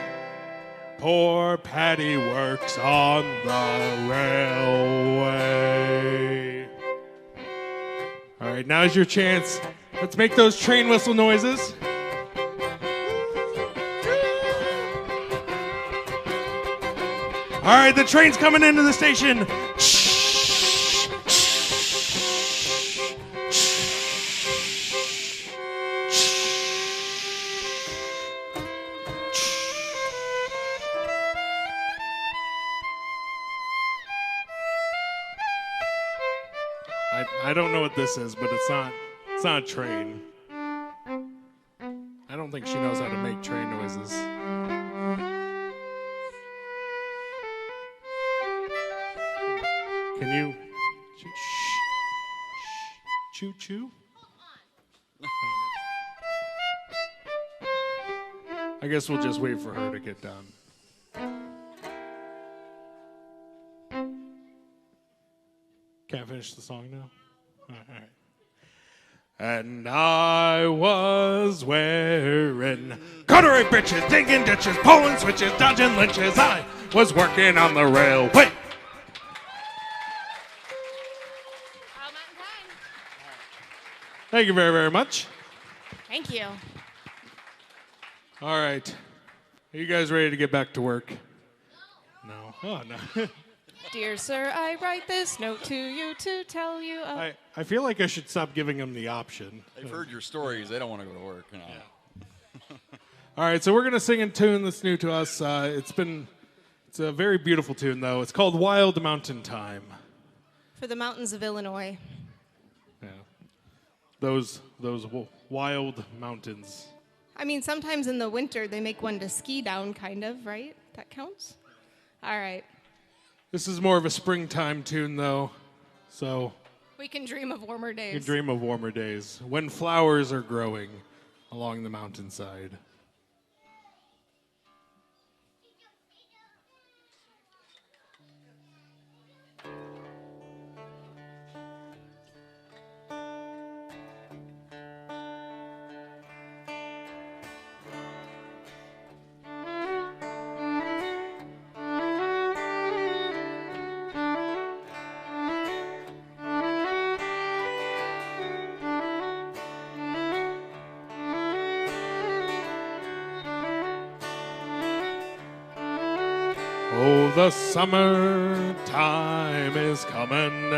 Poor Patty works on the railway. All right, now's your chance. Let's make those train whistle noises. All right, the train's coming into the station. I don't know what this is, but it's not a train. I don't think she knows how to make train noises. Can you choo choo? I guess we'll just wait for her to get done. Can't finish the song now? All right. And I was wearing corduroy breeches, digging ditches, pulling switches, dodging lynches. I was working on the railway. Thank you very, very much. Thank you. All right. Are you guys ready to get back to work? No. Oh, no. Dear sir, I write this note to you to tell you of... I feel like I should stop giving them the option. They've heard your stories. They don't want to go to work. You know. Yeah. All right, so we're going to sing a tune that's new to us. It's a very beautiful tune, though. It's called Wild Mountain Time. For the mountains of Illinois. Yeah. Those wild mountains. I mean, sometimes in the winter they make one to ski down, kind of, right? That counts? All right. This is more of a springtime tune, though, so... We can dream of warmer days. You can dream of warmer days, when flowers are growing along the mountainside. Oh, the summertime is coming,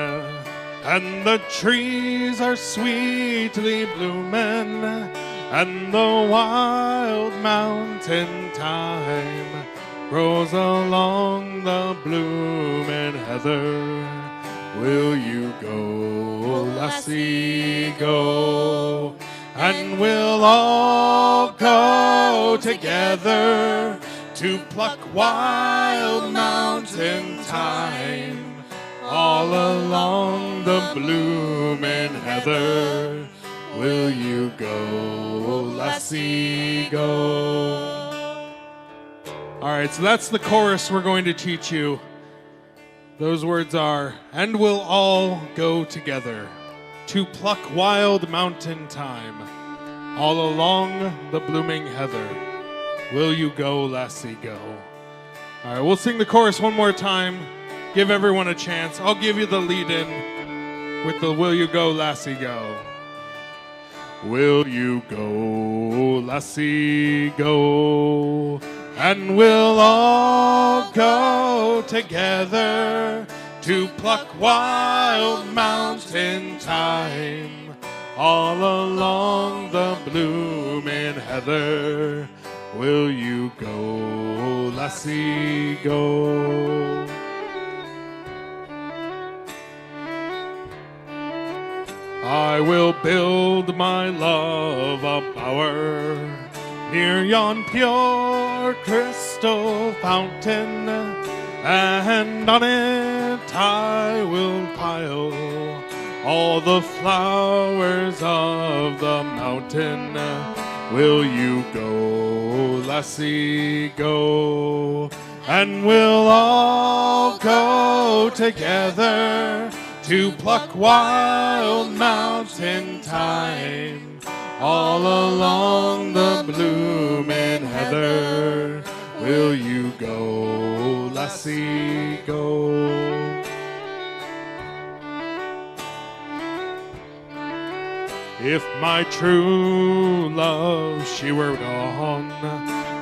and the trees are sweetly blooming, and the wild mountain thyme grows along the blooming heather. Will you go, lassie, go? And we'll all go together to pluck wild mountain thyme all along the blooming heather. Will you go, lassie, go? All right, so that's the chorus we're going to teach you. Those words are, and we'll all go together to pluck wild mountain thyme all along the blooming heather. Will you go, lassie, go? All right, we'll sing the chorus one more time. Give everyone a chance. I'll give you the lead-in with the Will you go, lassie, go. Will you go, lassie, go? And we'll all go together to pluck wild mountain thyme all along the blooming heather. Will you go, lassie, go? I will build my love a bower near yon pure crystal fountain, and on it I will pile all the flowers of the mountain. Will you go, lassie, go? And we'll all go together to pluck wild mountain thyme all along the blooming heather. Will you go, lassie, go? If my true love, she were gone,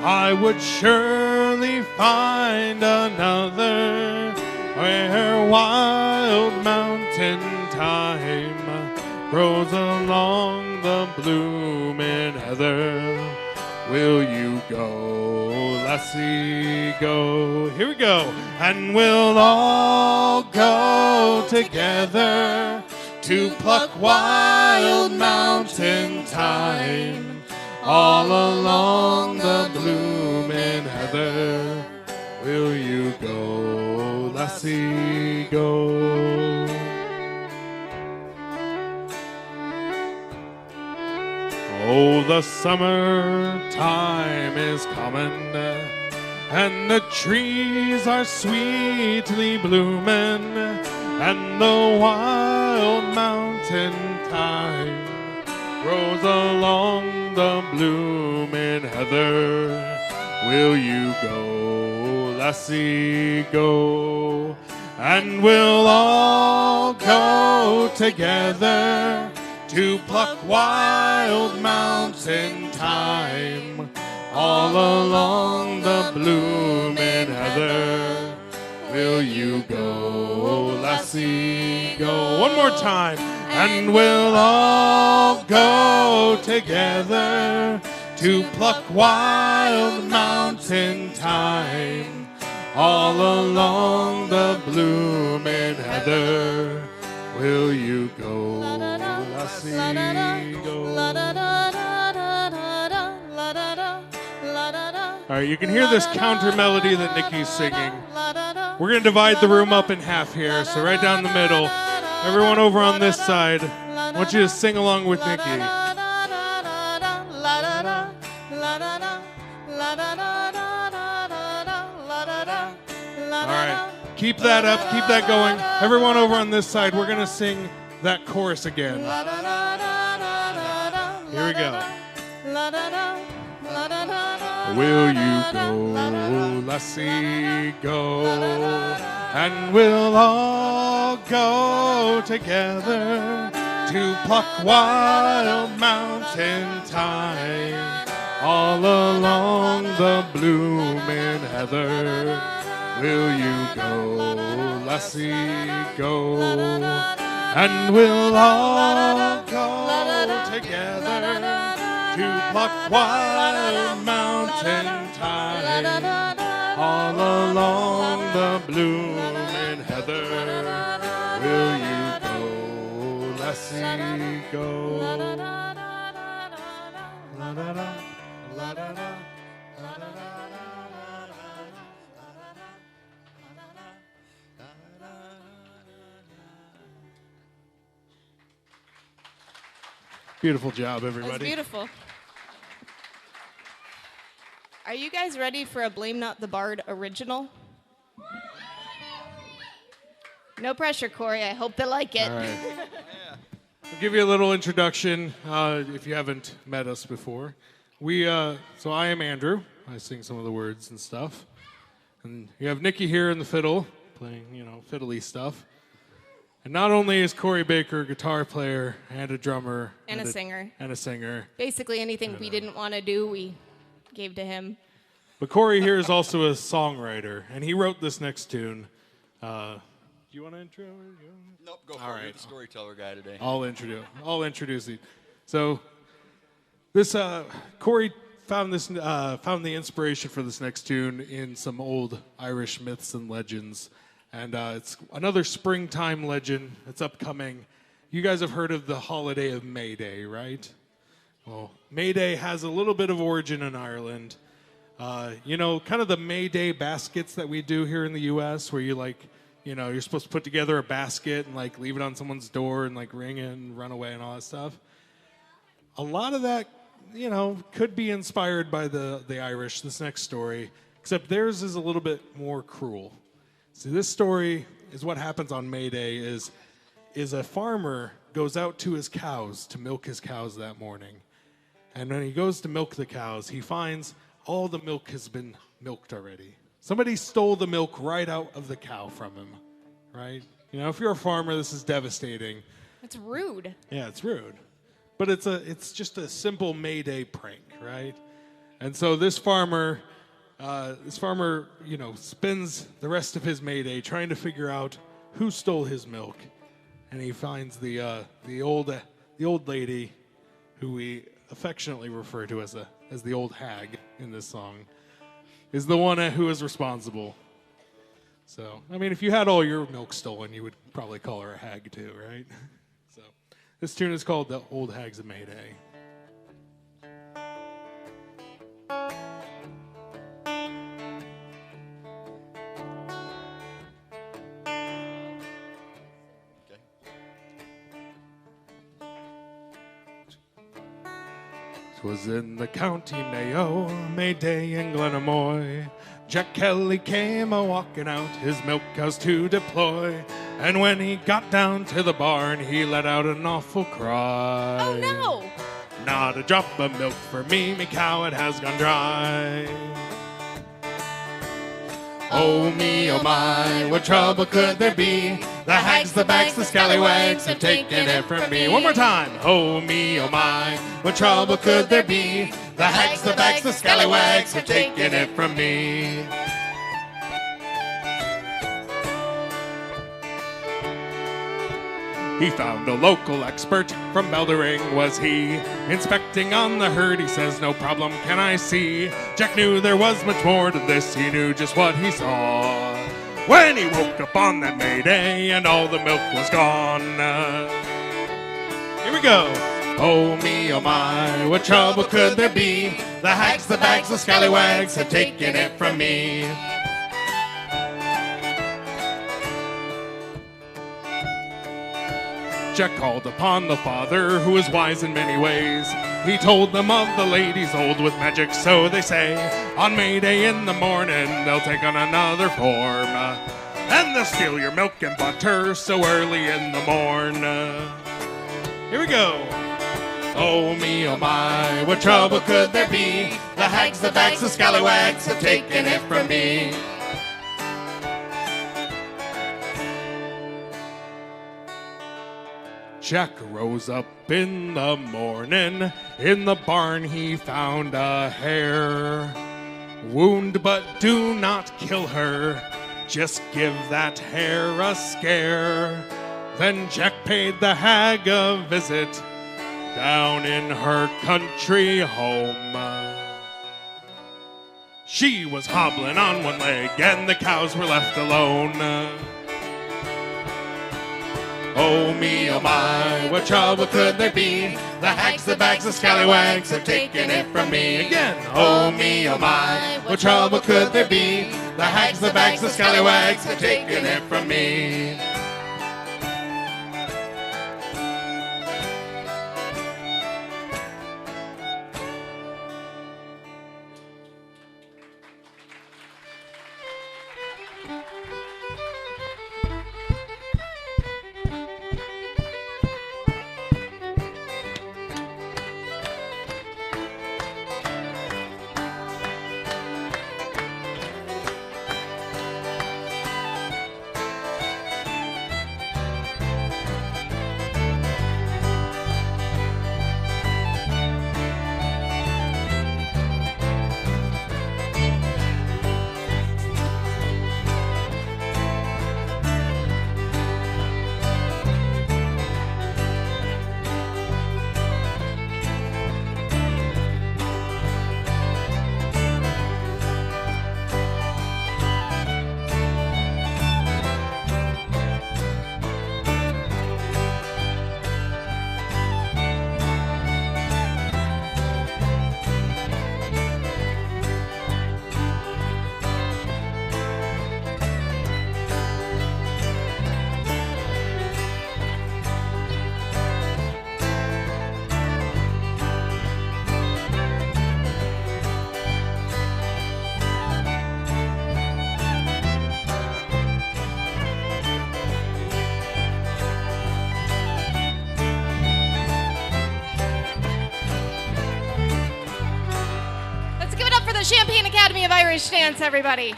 I would surely find another where wild mountain thyme grows along the blooming heather. Will you go, lassie, go? Here we go. And we'll all go together to pluck wild mountain thyme all along the blooming heather. Will you go, lassie, go? Oh, the summertime is coming, and the trees are sweetly blooming, and the wild mountain thyme grows along the blooming heather. Will you go, lassie, go? And we'll all go together to pluck wild mountain thyme all along the blooming heather. Will you go, lassie, go? One more time. And we'll all go together to pluck wild mountain thyme all along the blooming heather. Will you go, lassie, go? All right, you can hear this counter melody that Nikki's singing. We're going to divide the room up in half here, so right down the middle. Everyone over on this side, I want you to sing along with Nikki. All right, keep that up, keep that going. Everyone over on this side, we're going to sing that chorus again. Here we go. Will you go, lassie, go? And we'll all go together to pluck wild mountain thyme all along the blooming heather. Will you go, lassie, go? And we'll all go together to pluck wild mountain thyme all along the blooming heather. Will you go, lassie, go? La-da-da, la-da-da, la-da-da. Beautiful job, everybody. That was beautiful. Are you guys ready for a Blame Not the Bard original? No pressure, Corey. I hope they like it. All right. I'll give you a little introduction if you haven't met us before. So I am Andrew. I sing some of the words and stuff. And you have Nikki here in the fiddle, playing, fiddly stuff. And not only is Corey Baker a guitar player and a drummer. And a singer. And a singer. Basically anything we didn't want to do, we gave to him. But Corey here is also a songwriter, and he wrote this next tune. Do you want to intro? Nope, go for it. You're the storyteller guy today. I'll introduce you. So this Corey found the inspiration for this next tune in some old Irish myths and legends. And it's another springtime legend. It's upcoming. You guys have heard of the holiday of May Day, right? Well, May Day has a little bit of origin in Ireland. Kind of the May Day baskets that we do here in the U.S., where you're supposed to put together a basket and leave it on someone's door and ring it and run away and all that stuff. A lot of that, could be inspired by the Irish. This next story, except theirs is a little bit more cruel. See, this story is what happens on May Day is a farmer goes out to his cows to milk his cows that morning. And when he goes to milk the cows, he finds all the milk has been milked already. Somebody stole the milk right out of the cow from him, right? If you're a farmer, this is devastating. It's rude. Yeah, it's rude. but it's just a simple Mayday prank, right? And so this farmer, spends the rest of his Mayday trying to figure out who stole his milk, and he finds the old lady, who we affectionately refer to as the old hag in this song, is the one who is responsible. So, I mean, if you had all your milk stolen, you would probably call her a hag too, right? So, this tune is called "The Old Hags of Mayday." Was in the county Mayo, Mayday in Glenamoy. Jack Kelly came a-walking out, his milk cows to deploy. And when he got down to the barn, he let out an awful cry. Oh, no! Not a drop of milk for me cow, it has gone dry. Oh me, oh my, what trouble could there be? The hags, the bags, the scallywags have taken it from me. One more time. Oh me, oh my, what trouble could there be? The hags, the bags, the scallywags have taken it from me. He found a local expert from Beldering was he. Inspecting on the herd, he says, no problem can I see. Jack knew there was much more to this, he knew just what he saw. When he woke up on that Mayday and all the milk was gone. Here we go. Oh me, oh my, what trouble could there be? The hags, the bags, the scallywags have taken it from me. Jack called upon the father, who was wise in many ways. He told them of the ladies old with magic, so they say. On Mayday in the morning, they'll take on another form. And they'll steal your milk and butter so early in the morn. Here we go. Oh me, oh my, what trouble could there be? The hags, the bags, the scallywags have taken it from me. Jack rose up in the morning. In the barn he found a hare. Wound, but do not kill her. Just give that hare a scare. Then Jack paid the hag a visit down in her country home. She was hobbling on one leg and the cows were left alone. Oh me, oh my, what trouble could there be? The hags, the bags, the scallywags have taken it from me. Again. Oh me, oh my, what trouble could there be? The hags, the bags, the scallywags have taken it from me. Champaign Academy of Irish Dance, everybody.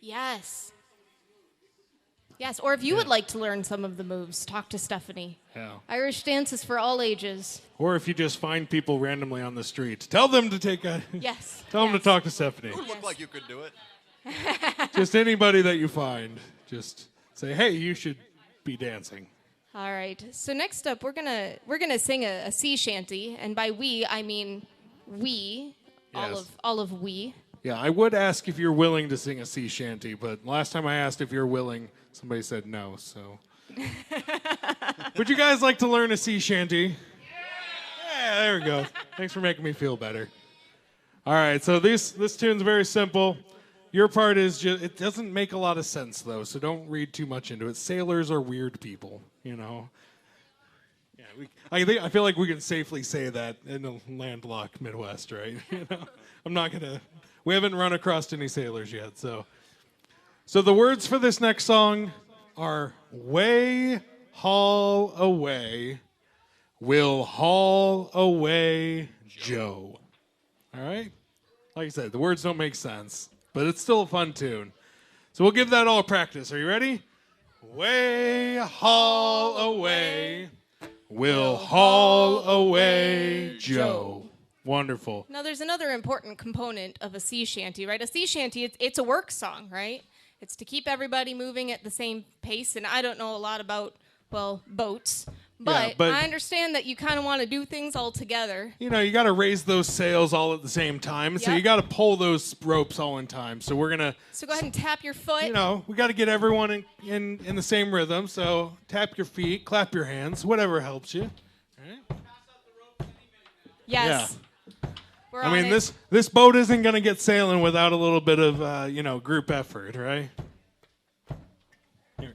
Yes. Yes, or if you would like to learn some of the moves, talk to Stephanie. Yeah. Irish dance is for all ages. Or if you just find people randomly on the street, tell them to take a. Yes. Tell them to talk to Stephanie. It would look like you could do it. Just anybody that you find, just say, "Hey, you should be dancing." All right. So next up, we're gonna sing a sea shanty, and by we I mean we, Yes. all of we. Yeah, I would ask if you're willing to sing a sea shanty, but last time I asked if you're willing, somebody said no. So, would you guys like to learn a sea shanty? Yeah, there we go. Thanks for making me feel better. All right, so this tune's very simple. Your part is just, it doesn't make a lot of sense, though, so don't read too much into it. Sailors are weird people, you know. Yeah, I feel like we can safely say that in a landlocked Midwest, right? You know, I'm not gonna. We haven't run across any sailors yet, so. So the words for this next song are "Way haul away, we'll haul away Joe." All right? Like I said, the words don't make sense, but it's still a fun tune. So we'll give that all a practice. Are you ready? Way haul away, we'll haul away Joe. Wonderful. Now, there's another important component of a sea shanty, right? A sea shanty, it's a work song, right? It's to keep everybody moving at the same pace, and I don't know a lot about, well, boats, but I understand that you kind of want to do things all together. You know, you got to raise those sails all at the same time, so Yep. you got to pull those ropes all in time. So we're going to, So go ahead and tap your foot. you know, we got to get everyone in the same rhythm. So tap your feet, clap your hands, whatever helps you. All right? Yes. We're I on mean, it. this boat isn't going to get sailing without a little bit of, group effort, right? Here.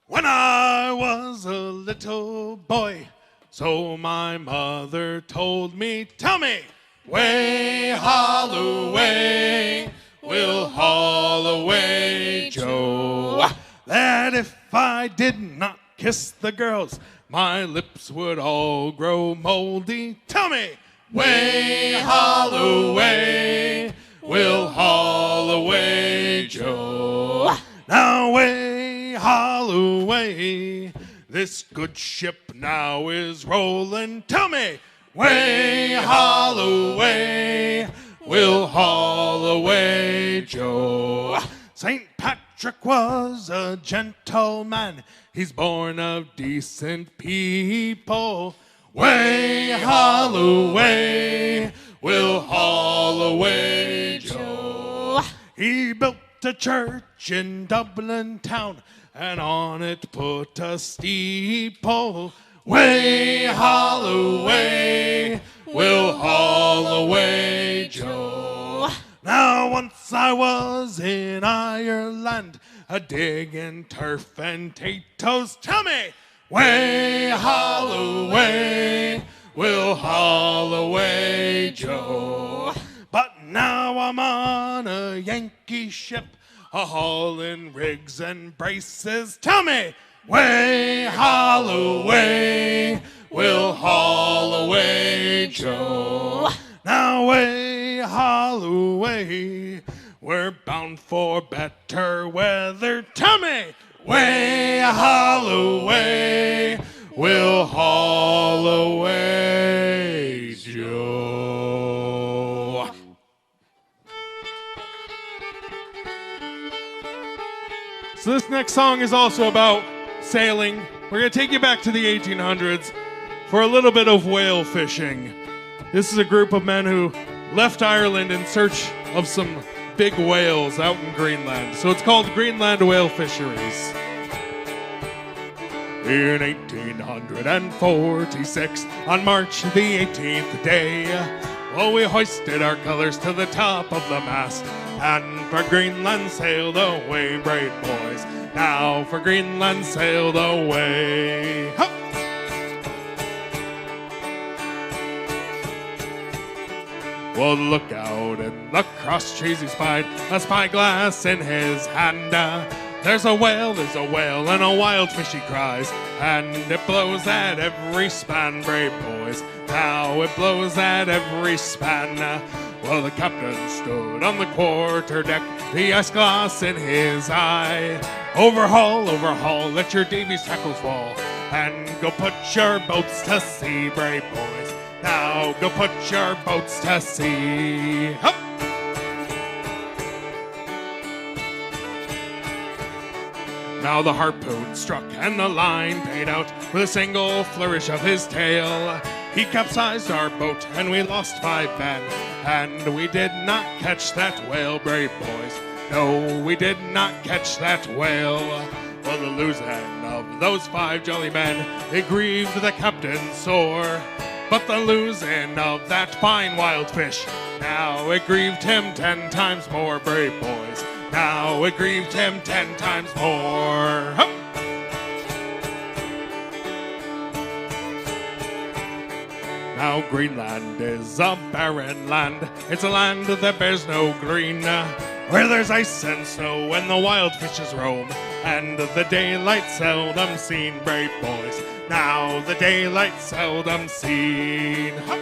When I was a little boy, so my mother told me, tell me, way haul away, we'll haul away Joe. That if I did not kiss the girls, my lips would all grow moldy. Tell me, way haul away, we'll haul away Joe. Now way haul away, this good ship now is rolling. Tell me, way haul away, we'll haul away Joe. St. Patrick was a gentleman, he's born of decent people. Way haul away, we'll haul away Joe. He built a church in Dublin town, and on it put a steeple. Way haul away, we'll haul away Joe. Now once I was in Ireland, a digging turf and potatoes. Tell me, way haul away, we'll haul away Joe. But now I'm on a Yankee ship, a hauling rigs and braces. Tell me, way haul away, we'll haul away Joe. Now way haul away, we're bound for better weather. Tell me, way haul away, we'll haul away Joe. So this next song is also about sailing. We're going to take you back to the 1800s for a little bit of whale fishing. This is a group of men who left Ireland in search of some big whales out in Greenland. So it's called Greenland Whale Fisheries. In 1846, on March the 18th day, well, we hoisted our colors to the top of the mast, and for Greenland sailed away, brave boys. Now for Greenland sailed away. Hup! Well, look out in the cross trees he spied a spyglass in his hand. There's a whale, and a wild fish he cries, and it blows at every span, brave boys. Now it blows at every span. Well, the captain stood on the quarter deck, the ice glass in his eye. Overhaul, overhaul, let your Davies tackles fall, and go put your boats to sea, brave boys. Now go put your boats to sea. Hup! Now the harpoon struck and the line paid out with a single flourish of his tail. He capsized our boat and we lost 5 men, and we did not catch that whale, brave boys. No, we did not catch that whale. Well, the losing of those 5 jolly men, it grieved the captain sore. But the losing of that fine wild fish, now it grieved him 10 times more, brave boys. Now it grieved him 10 times more. Hup! Now Greenland is a barren land. It's a land that bears no green, where there's ice and snow and the wild fishes roam, and the daylight seldom seen, brave boys. Now the daylight seldom seen. Hup!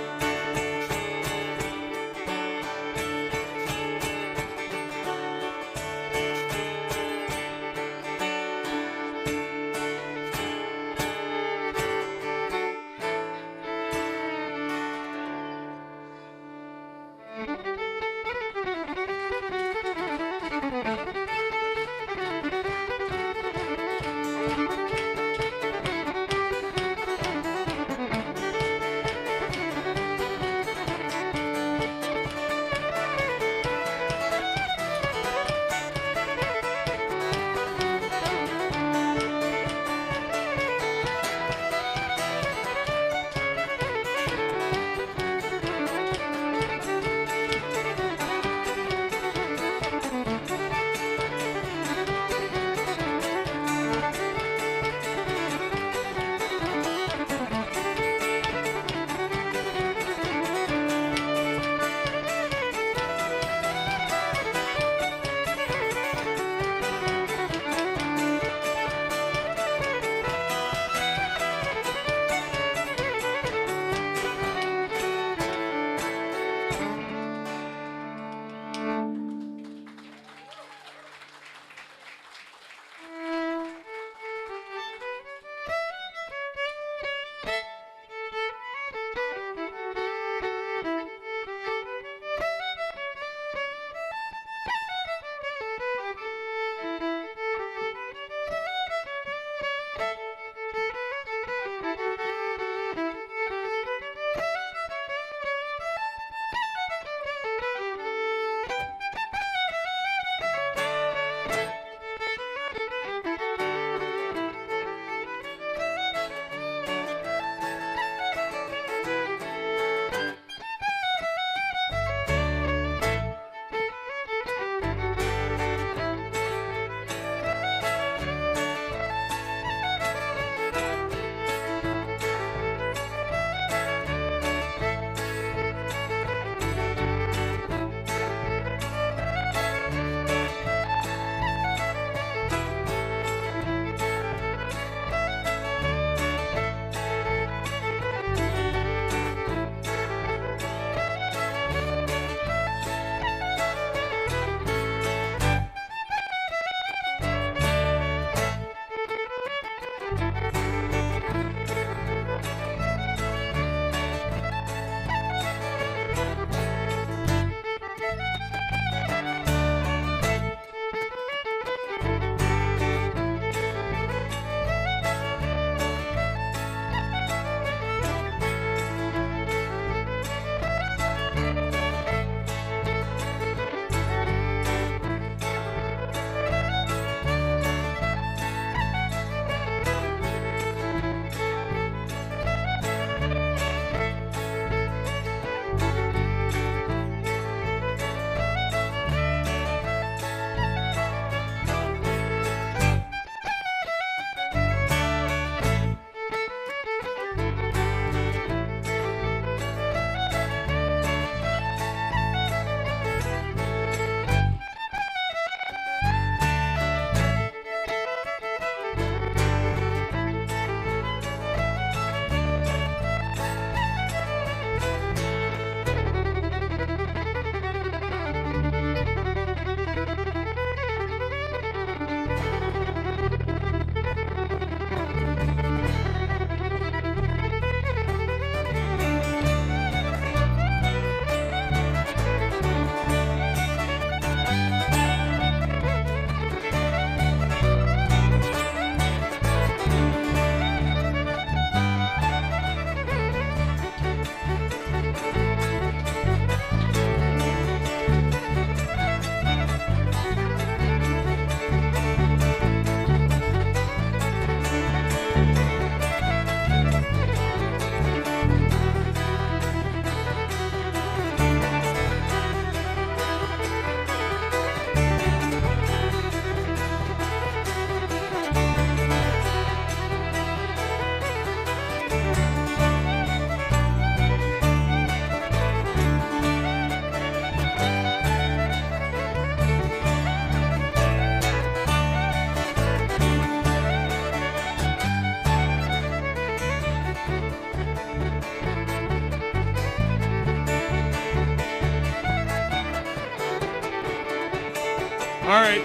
All right.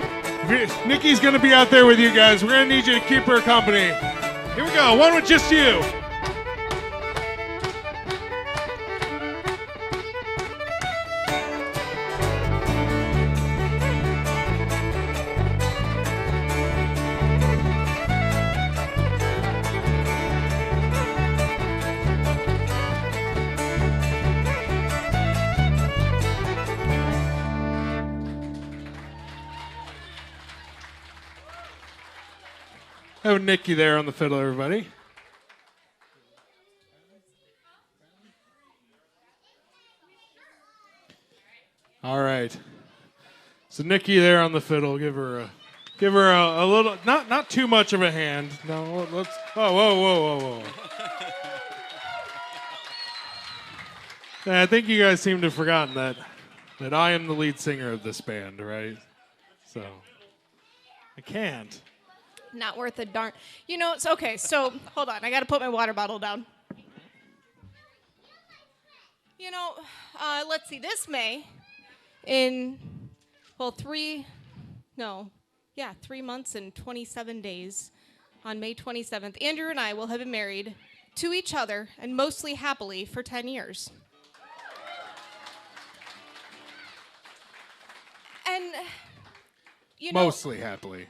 Nikki's going to be out there with you guys. We're going to need you to keep her company. Here we go. One with just you. Have Nikki there on the fiddle, everybody. All right. So Nikki there on the fiddle. Give her a little, not too much of a hand. No, let's. Whoa. Yeah, I think you guys seem to have forgotten that I am the lead singer of this band, right? So I can't. Not worth a darn. You know, it's okay. So hold on. I got to put my water bottle down. You know, let's see. This May, in, well, 3 months and 27 days, on May 27th, Andrew and I will have been married to each other and mostly happily for 10 years. And, you know, Mostly happily.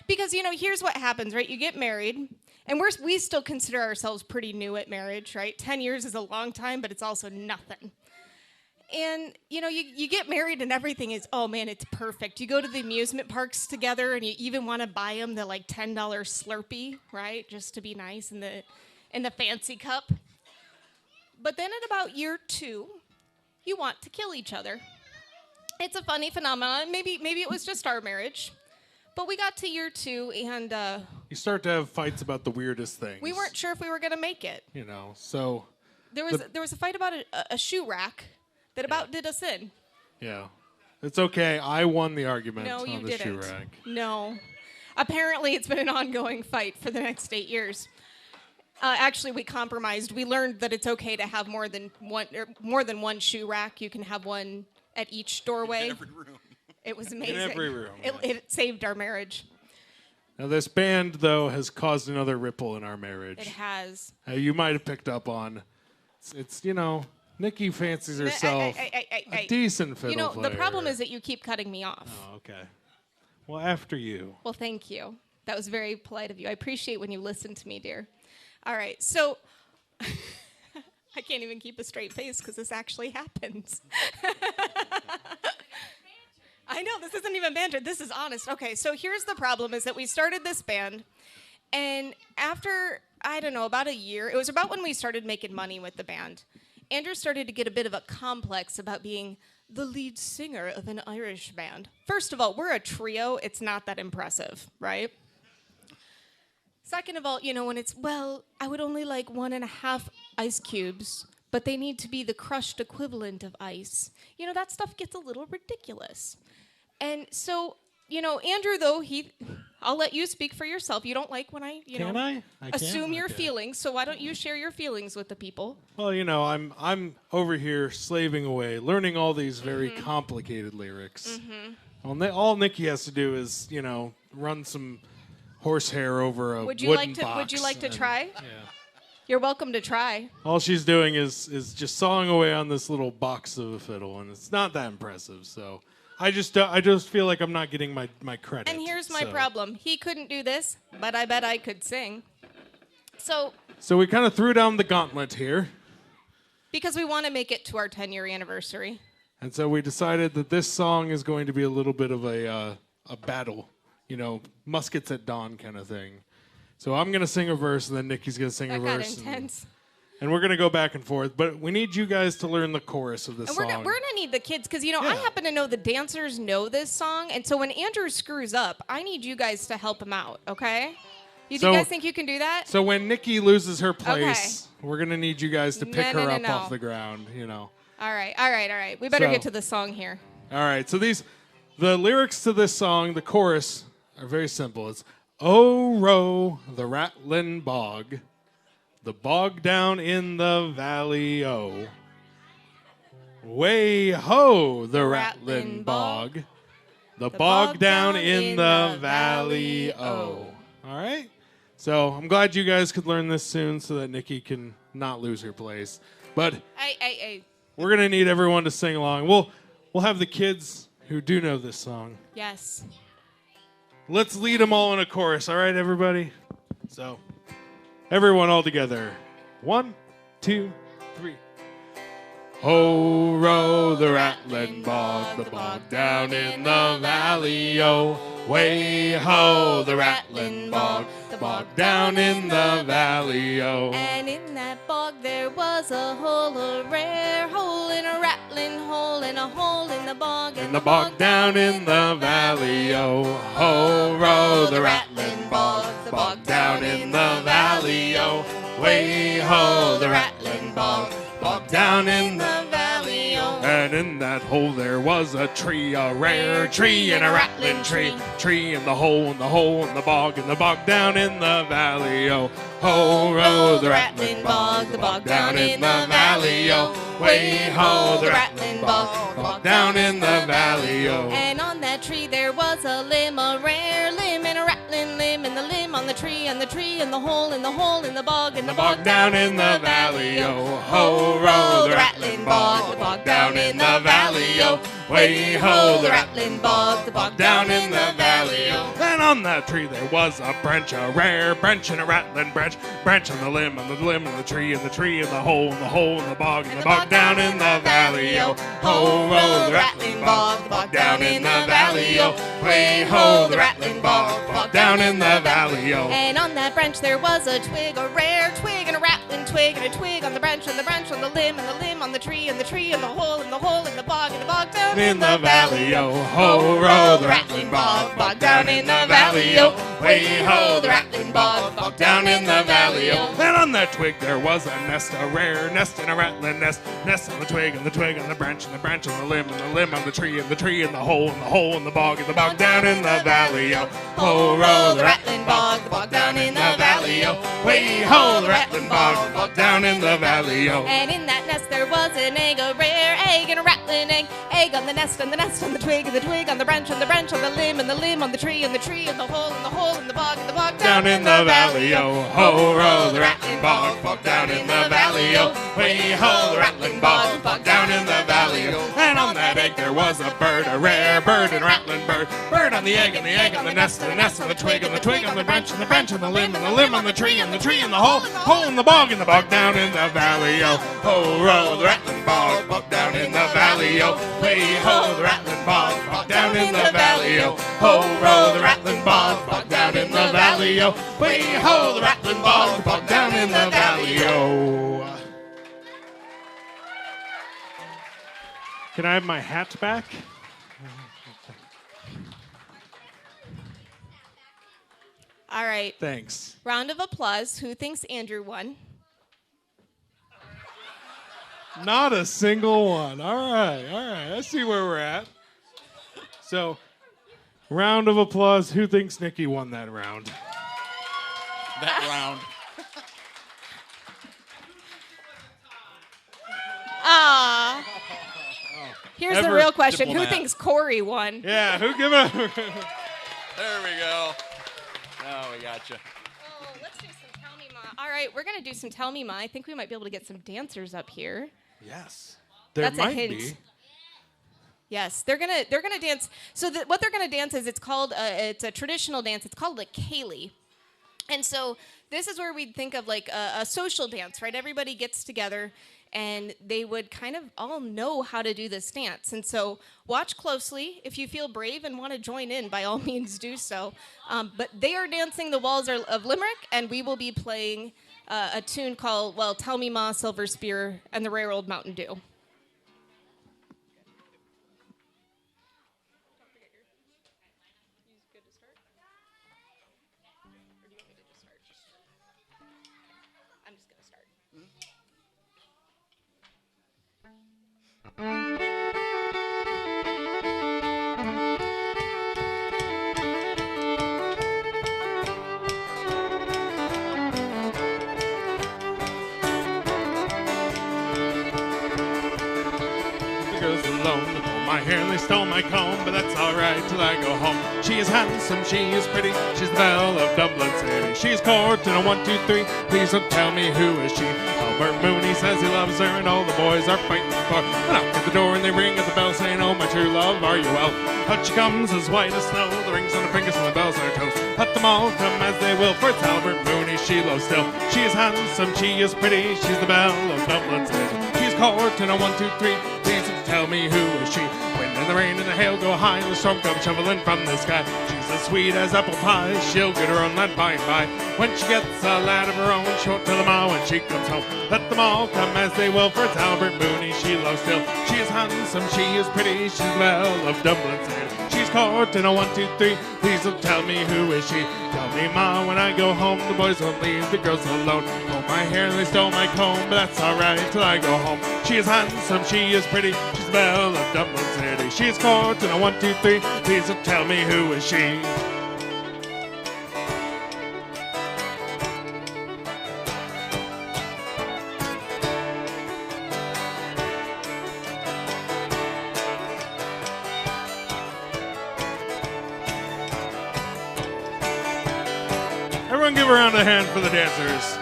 Because, you know, here's what happens, right? You get married, and we still consider ourselves pretty new at marriage, right? 10 years is a long time, but it's also nothing. And, you know, you get married and everything is, oh, man, it's perfect. You go to the amusement parks together, and you even want to buy them the, like, $10 Slurpee, right? Just to be nice in the fancy cup. But then at about year 2, you want to kill each other. It's a funny phenomenon. Maybe it was just our marriage. But we got to year 2, and You start to have fights about the weirdest things. we weren't sure if we were going to make it. You know, so... There was a fight about a shoe rack that about did us in. Yeah. It's okay. I won the argument No, you on the didn't. shoe rack. No. Apparently, it's been an ongoing fight for the next 8 years. Actually, we compromised. We learned that it's okay to have more than one shoe rack. You can have one at each doorway. In every room. It was amazing. In every room. It saved our marriage. Now, this band, though, has caused another ripple in our marriage. It has. You might have picked up on. It's you know, Nikki fancies herself a decent fiddle You know, player. the problem is that you keep cutting me off. Oh, okay. Well, after you. Well, thank you. That was very polite of you. I appreciate when you listen to me, dear. All right, so I can't even keep a straight face because this actually happens. I know, this isn't even banter. This is honest. Okay, so here's the problem is that we started this band, and after, I don't know, about a year, it was about when we started making money with the band, Andrew started to get a bit of a complex about being the lead singer of an Irish band. First of all, we're a trio. It's not that impressive, right? Second of all, you know, when it's, well, I would only like 1.5 ice cubes, but they need to be the crushed equivalent of ice. You know, that stuff gets a little ridiculous. And so, you know, Andrew, though, I'll let you speak for yourself. You don't like when I assume your feelings, so why don't you share your feelings with the people? Well, you know, I'm over here slaving away, learning all these very complicated lyrics. All Nikki has to do is, you know, run some horsehair over a wooden box. Would you like to try? Yeah. You're welcome to try. All she's doing is just sawing away on this little box of a fiddle, and it's not that impressive. So I just feel like I'm not getting my credit. And here's my problem. He couldn't do this, but I bet I could sing. So we kind of threw down the gauntlet here. Because we want to make it to our 10-year anniversary. And so we decided that this song is going to be a little bit of a battle. You know, muskets at dawn kind of thing. So I'm going to sing a verse, and then Nikki's going to sing a verse. That got intense. And we're going to go back and forth. But we need you guys to learn the chorus of this song. We're going to need the kids, because, you know, I happen to know the dancers know this song. And so when Andrew screws up, I need you guys to help him out, okay? Do you guys think you can do that? So when Nikki loses her place, we're going to need you guys to pick her up off the ground, you know. All right. We better get to the song here. All right. So the lyrics to this song, the chorus, are very simple. It's, "Oh, row the rattling bog, the bog down in the valley, oh. Way ho, the rattling bog, The bog down in the valley. Oh. All right. So I'm glad you guys could learn this soon so that Nikki can not lose her place. But we're going to need everyone to sing along. We'll have the kids who do know this song. Yes. Let's lead them all in a chorus. All right, everybody? So everyone all together. 1, 2, 3. Ho, row the rattling bog, the bog down in the valley, oh. Way ho, the rattling bog, the bog down in the valley, oh. And in that bog there was a hole, a rare hole, in a rattling hole, and a hole in the bog. And the bog down in the valley, oh. Ho, row the rattling bog, the bog down in the valley, oh. Way ho, the rattling bog, bog down in the valley, oh. And in that hole there was a tree, a rare tree, and a rattling tree. Tree in the hole, in the hole, in the bog down in the valley, oh. Ho, row the rattling bog, the bog down in the valley, oh. Way ho, the rattling bog down in the valley, oh. And on that tree there was a limb, a rare limb, and a rattling limb, and the limb on the tree, and the tree in the hole, in the hole, in the bog down in the valley, oh. Ho, row the rattling bog, the bog down in the valley, oh. Way ho, the rattling bog, the bog down in the valley, oh. And on that tree there was a branch, a rare branch, and a rattling branch. Branch on the limb, and the limb, and the tree, and the tree, and the hole, in the bog down in the valley, oh. Ho, row the rattling bog, the bog down in the valley, oh. Way ho, the rattling bog down in the valley, oh. And on that branch there was a twig, a rare twig, and a rattling twig, and a twig on the branch, and the branch on the limb, and the limb on the tree, and the tree, and the hole, in the bog down in the valley, oh. Ho, row the rattling bog down in the valley, oh. Way ho, the rattling bog down in the valley, oh. And on that twig there was a nest, a rare nest, and a rattling nest. Nest on the twig, and the twig on the branch, and the branch on the limb, and the limb on the tree, and the tree, and the hole, in the bog down in the valley, oh. Ho, row the rattling bog, the bog down in the valley, oh. Way ho, the rattling bog down in the valley, oh. And in that nest there was an egg, a rare egg, and a rattling egg. Egg on the nest, and the nest on the twig, and the twig on the branch, and the branch on the limb, and the limb on the tree, and the tree, and the hole, in the bog down in the valley, oh. Ho, row the rattling bog down in the valley, oh. Way ho, the rattling bog down in the valley, oh. And on that egg there was a bird, a rare bird, and a rattling bird. Bird on the egg, and the egg on the nest, and the nest on the twig, and the twig on the branch, and the branch on the limb, and the limb on the tree, and the tree, and the hole, in the bog down in the valley, oh. Ho, row the rattling bog down in the valley, oh. Way ho, the rattling bog down in the valley, oh. Ho, row the rattling bog down in the valley, oh. Way ho, the rattling bog down in the valley, oh. Can I have my hat back? All right. Thanks. Round of applause. Who thinks Andrew won? Not a single one. All right. I see where we're at. So, round of applause. Who thinks Nikki won that round? That round. Here's the real question. Diplomat. Who thinks Corey won? Yeah, who give it? There we go. Oh, we got you. Oh, let's do some Tell Me Ma. All right, we're going to do some Tell Me Ma. I think we might be able to get some dancers up here. Yes. That's a hint. Be. Yes, they're gonna dance. So what they're gonna dance is it's a traditional dance. It's called a ceilidh. And so this is where we'd think of like a social dance, right? Everybody gets together and they would kind of all know how to do this dance. And so watch closely. If you feel brave and want to join in, by all means do so. But they are dancing the walls of Limerick, and we will be playing a tune called, well, Tell Me Ma, Silver Spear, and the Rare Old Mountain Dew. Goes alone They pulled my hair and they stole my comb, but that's alright till I go home. She is handsome, she is pretty, she's the belle of Dublin City. She's courting a 1, 2, 3, please don't tell me who is she. Albert Mooney says he loves her and all the boys are fighting for her. I knock at the door and they ring at the bell saying, oh my true love, are you well? Out she comes as white as snow, the rings on her fingers and the bells on her toes. Let them all come as they will, for it's Albert Mooney she loves still. She is handsome, she is pretty, she's the belle of Dublin City. She's courting a 1, 2, 3, please don't tell me who is she. Wind and the rain and the hail go high and the storm comes shoveling from the sky. She's as sweet as apple pie, she'll get her own land by and by. When she gets a lad of her own, she'll tell them all when she comes home. Let them all come as they will, for it's Albert Mooney she loves still. She is handsome, she is pretty, she's the belle of Dublin City. She's courting a 1, 2, 3, please don't tell me who is she. Tell me, Ma, when I go home, the boys won't leave the girls alone. Pulled my hair and they stole my comb, but that's alright till I go home. She is handsome, she is pretty, she's the belle of Dublin City. She's courting a 1, 2, 3, please don't tell me who is she. Everyone give a round of hand for the dancers.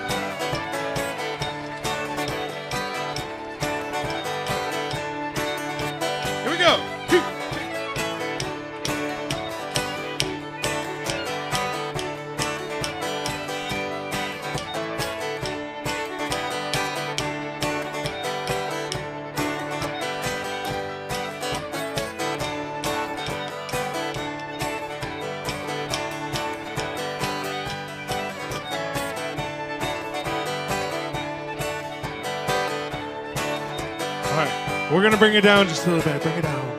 Here we go. All right, we're gonna bring it down just a little bit. Bring it down.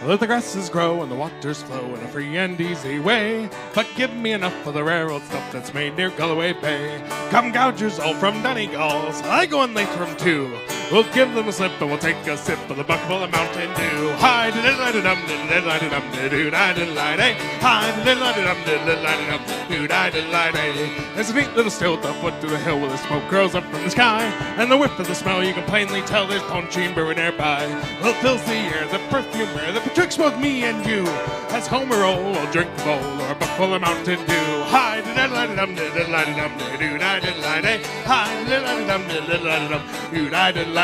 Let the grasses grow and the waters flow in a free and easy way. But give me enough of the rare old stuff that's made near Galloway Bay. Come gougers all from Donegall's, I go in late from 2. We'll give them a slip and we'll take a sip of the buckful of Mountain Dew. Hi, diddle-diddle-dum, diddle-diddle-dum, diddle-diddle-diddle-diddle-diddle-diddle-diddle. Hi, diddle-diddle-dum, diddle-diddle-dum, diddle-diddle-diddle-diddle. There's a neat little stilt up foot through the hill where the smoke curls up from the sky. And the whiff of the smell you can plainly tell there's ponchine brewing nearby. Well, fills the air, the perfume rare, that betwixt both me and you. As home or roll, I'll drink a bowl or a buckful of Mountain Dew. Hi, diddle-diddle-dum, diddle-diddle-dum, diddle-diddle-diddle-diddle. Hi, diddle-diddle-dum, diddle-diddle-dum, diddle-diddle-diddle.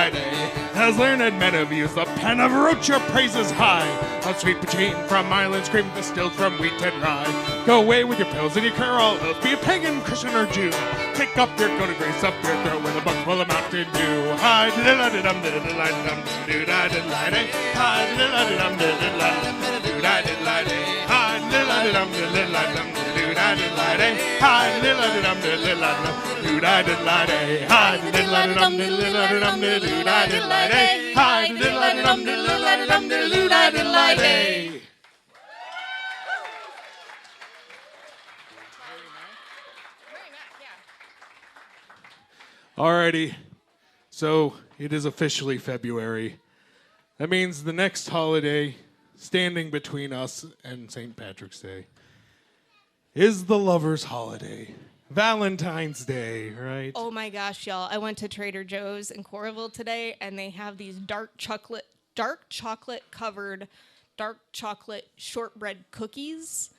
As learned men have used the pen of Rocha praises high, of sweet poteen from islands cream distilled from wheat and rye. Go away with your pills and your cure all ills, be a pagan, Christian, or Jew. Take up your coat of grace up your throat with a buckful of Mountain Dew. Hi, diddle-diddle-dum, diddle-diddle-dum, diddle-diddle-diddle. Hi, diddle-diddle-dum, diddle-diddle-dum, diddle-diddle-diddle. Hi, diddle-diddle-dum, diddle-diddle-dum, diddle-diddle-diddle. Hi, diddle-diddle-dum, diddle-diddle-dum, diddle-diddle-diddle. Hi, diddle-diddle-dum, diddle-diddle-dum, diddle-diddle-diddle. Hi, diddle-diddle-dum, diddle-diddle-dum, diddle-diddle-diddle. Alrighty, so it is officially February. That means the next holiday standing between us and St. Patrick's Day is the lovers' holiday. Valentine's Day, right? Oh my gosh, y'all. I went to Trader Joe's in Coralville today, and they have these dark chocolate covered dark chocolate shortbread cookies.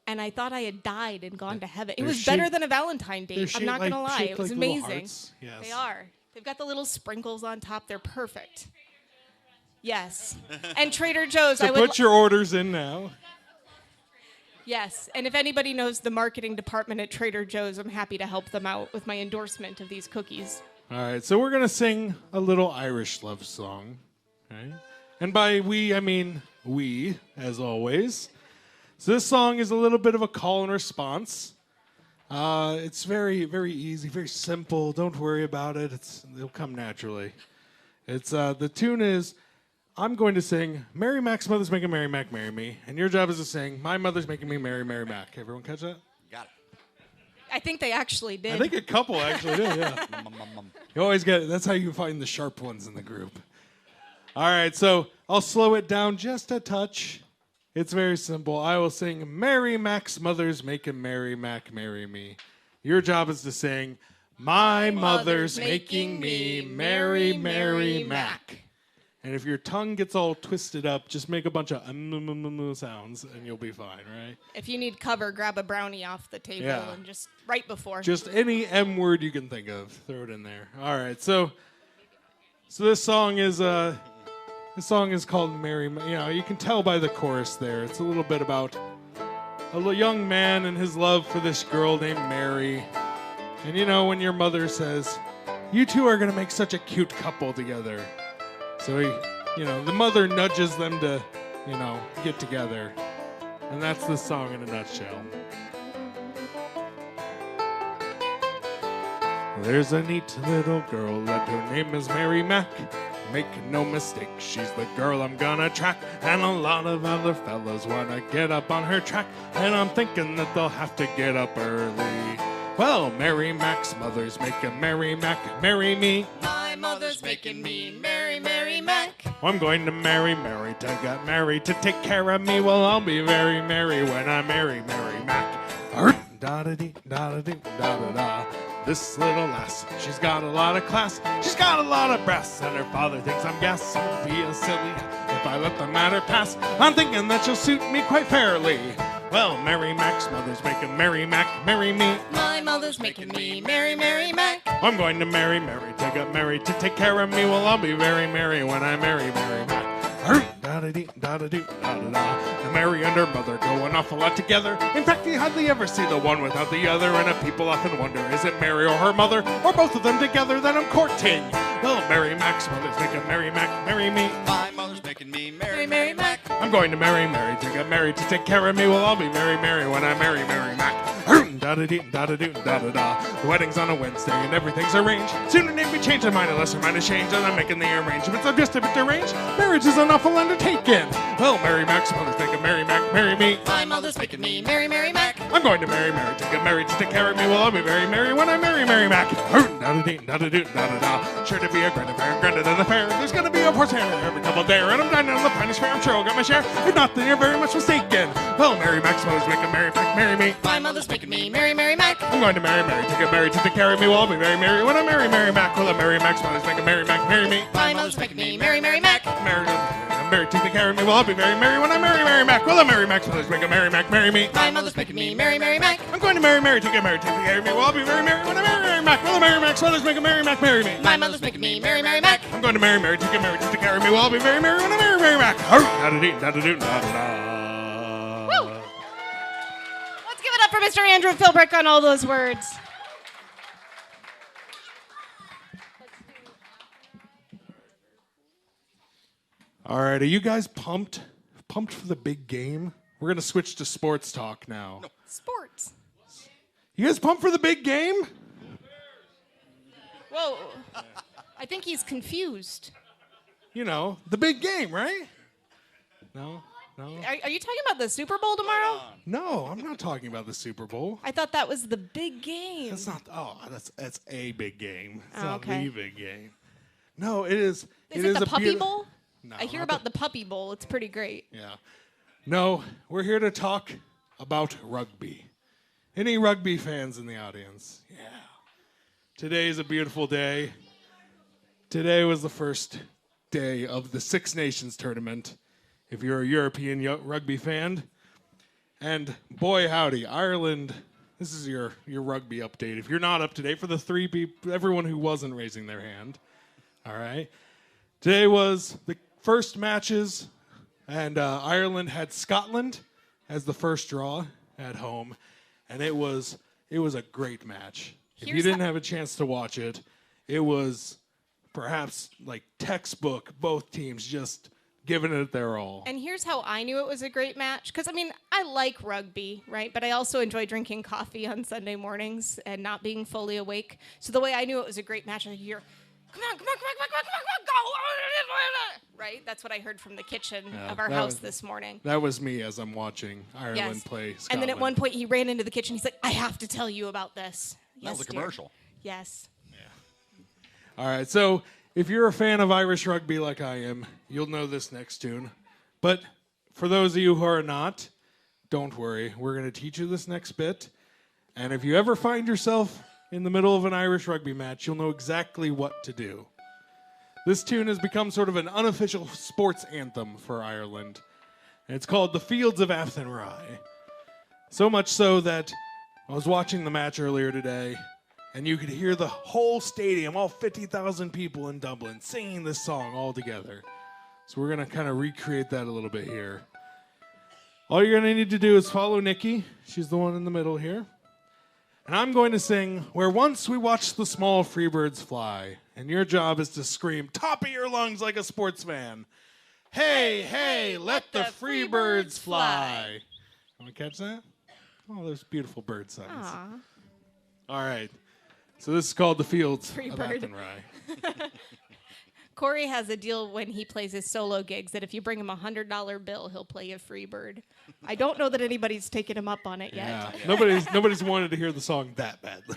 And I thought I had died and gone to heaven. It was better than a Valentine's Day. I'm not going to lie. It was amazing. Yes. They are. They've got the little sprinkles on top. They're perfect. Yes. And Trader Joe's. So put your orders in now. Yes. And if anybody knows the marketing department at Trader Joe's, I'm happy to help them out with my endorsement of these cookies. All right. So we're going to sing a little Irish love song. Okay? And by we, I mean we, as always. So this song is a little bit of a call and response. It's very, very easy, very simple. Don't worry about it. It'll come naturally. It's the tune is, I'm going to sing, Mary Mac's mother's making Mary Mac marry me, and your job is to sing, my mother's making me marry Mary Mac. Everyone catch that? Got it. I think they actually did. I think a couple actually did, yeah. You always get it. That's how you find the sharp ones in the group. All right, so I'll slow it down just a touch. It's very simple. I will sing, Mary Mac's mother's making Mary Mac marry me. Your job is to sing, My mother's making me Mary, Mary Mac. And if your tongue gets all twisted up, just make a bunch of sounds and you'll be fine, right? If you need cover, grab a brownie off the table and just right before. Just any M word you can think of, throw it in there. All right, so this song is called Mary. You know, you can tell by the chorus there. It's a little bit about a young man and his love for this girl named Mary. And you know, when your mother says, "You two are gonna make such a cute couple together," so the mother nudges them to, get together. And that's the song in a nutshell. There's a neat little girl, and her name is Mary Mac. Make no mistake, she's the girl I'm gonna track. And a lot of other fellas wanna get up on her track. And I'm thinking that they'll have to get up early. Well, Mary Mac's mother's making Mary Mac marry me. My mother's making me Mary, Mary Mac. I'm going to marry Mary to get married to take care of me. Well, I'll be very merry when I marry Mary Mac. Da-da-dee, da-da-dee, da-da-da. This little lass, she's got a lot of class. She's got a lot of brass, and her father thinks I'm gas. It would be a silly if I let the matter pass. I'm thinking that she'll suit me quite fairly. Well, Mary Mac's mother's making Mary Mac marry me. My mother's making me Mary, Mary Mac. I'm going to marry Mary to get married to take care of me. Well, I'll be very merry when I marry Mary Mac. Da-da-dee, da-da-dee, da-da-da. And Mary and her mother go an awful lot together. In fact, you hardly ever see the one without the other. And people often wonder, is it Mary or her mother, or both of them together that I'm courting? Well, Mary Mac's mother's making Mary Mac marry me. My mother's making me Mary, Mary Mac. I'm going to marry Mary to get married to take care of me. Well, I'll be very merry when I marry Mary Mac. Da-da-dee, da-da-doo, da-da-da. The wedding's on a Wednesday and everything's arranged. Sooner need me change my mind unless her mind is changed, and I'm making the arrangements. I'm just a bit deranged. Marriage is an awful undertaking. Well, Mary Mac's mother's making Mary Mac marry me. My mother's making me Mary, Mary Mac. I'm going to marry Mary to get married to take care of me. Well, I'll be very merry when I marry Mary Mac. Da-da-dee, da-da-doo, da-da-da. Sure to be a grand affair, grander than the fair. There's gonna be a horse hair every couple dare, and I'm dining on the finest fare. I'm sure I'll get my share. If not, then you're very much mistaken. Well, Mary Mac's mother's making Mary Mac marry me. My mother's making me Mary, Mary Mac. I'm going to marry Mary to get married to take care of me. Well, I'll be very merry when I marry Mary Mac. Well, Mary Mac's mother's making Mary Mac marry me. My mother's making me Mary, Mary Mac. Married to take care of me. Well, I'll be very merry when I marry Mary Mac. Well, Mary Mac's mother's making Mary Mac marry me. My mother's making me Mary, Mary Mac. I'm going to marry Mary to get married to take care of me. Well, I'll be very merry when I marry Mary Mac. Well, Mary Mac's mother's making Mary Mac marry me. My mother's making me Mary, Mary Mac. I'm going to marry Mary to get married to take care of me. Well, I'll be very merry when I marry Mary Mac. Da-da-dee, da-da-doo, da-da-da. Woo! Let's give it up for Mr. Andrew Philbrick on all those words. All right, are you guys pumped? Pumped for the big game? We're going to switch to sports talk now. Sports. You guys pumped for the big game? Whoa. I think he's confused. You know, the big game, right? No? Are you talking about the Super Bowl tomorrow? No, I'm not talking about the Super Bowl. I thought that was the big game. That's not, that's a big game. It's Oh, not okay. the big game. No, it is. Is it the a Puppy Bowl? No, I hear not about the Puppy Bowl. It's pretty great. Yeah. No, we're here to talk about rugby. Any rugby fans in the audience? Yeah. Today is a beautiful day. Today was the first day of the Six Nations tournament, if you're a European rugby fan. And boy, howdy, Ireland, this is your rugby update. If you're not up to date, for the three people, everyone who wasn't raising their hand, all right? Today was the first matches, and Ireland had Scotland as the first draw at home, and it was a great match. If you didn't have a chance to watch it, it was perhaps like textbook, both teams just giving it their all. And here's how I knew it was a great match. Because, I mean, I like rugby, right? But I also enjoy drinking coffee on Sunday mornings and not being fully awake. So the way I knew it was a great match, I hear, come on, go! Right? That's what I heard from the kitchen of our house this morning. That was me as I'm watching Ireland play Scotland. And then at one point he ran into the kitchen. He's like, I have to tell you about this. That was a commercial. Yes. All right, so if you're a fan of Irish rugby like I am, you'll know this next tune. But for those of you who are not, don't worry. We're going to teach you this next bit. And if you ever find yourself in the middle of an Irish rugby match, you'll know exactly what to do. This tune has become sort of an unofficial sports anthem for Ireland. And it's called The Fields of Athenry. So much so that I was watching the match earlier today, and you could hear the whole stadium, all 50,000 people in Dublin, singing this song all together. So we're going to kind of recreate that a little bit here. All you're going to need to do is follow Nikki. She's the one in the middle here. And I'm going to sing Where Once We Watched the Small Free Birds Fly. And your job is to scream top of your lungs like a sportsman. Hey, hey, let the free birds fly. Want to catch that? Oh, there's beautiful bird sounds. Aww. All right. So this is called The Fields Free of bird. Athenry. Corey has a deal when he plays his solo gigs that if you bring him $100 bill, he'll play a free bird. I don't know that anybody's taken him up on it yet. Yeah. Nobody's wanted to hear the song that badly.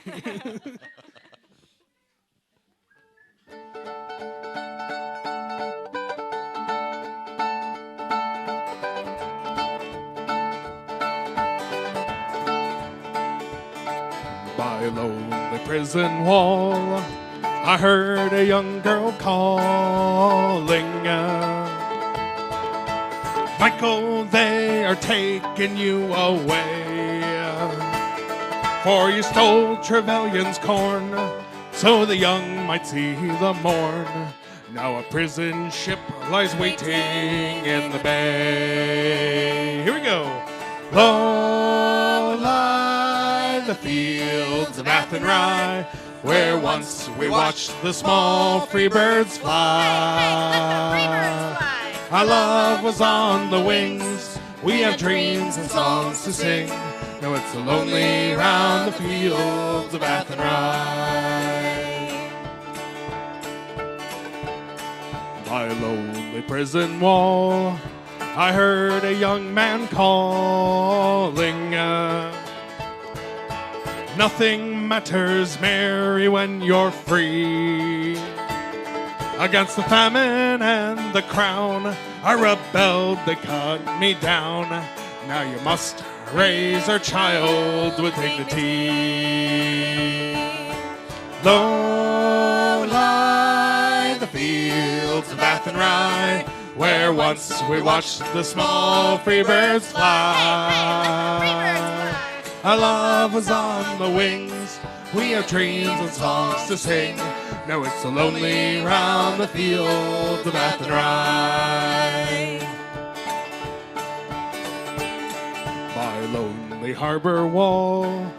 By a lonely prison wall, I heard a young girl calling. Michael, they are taking you away, for you stole Trevelyan's corn, so the young might see the morn. Now a prison ship lies waiting in the bay. Here we go. Low lie the fields of Athenry, where once we watched the small free birds fly. Our love was on the wings, we have dreams and songs to sing. Now it's so lonely round the fields of Athenry. By a lonely prison wall, I heard a young man calling. Nothing matters, Mary, when you're free. Against the famine and the crown, I rebelled, they cut me down. Now you must raise our child with dignity. Low lie the fields of Athenry, where once we watched the small free birds fly. Our love was on the wings, we have dreams and songs to sing. Now it's so lonely round the fields of Athenry. By a lonely harbor wall,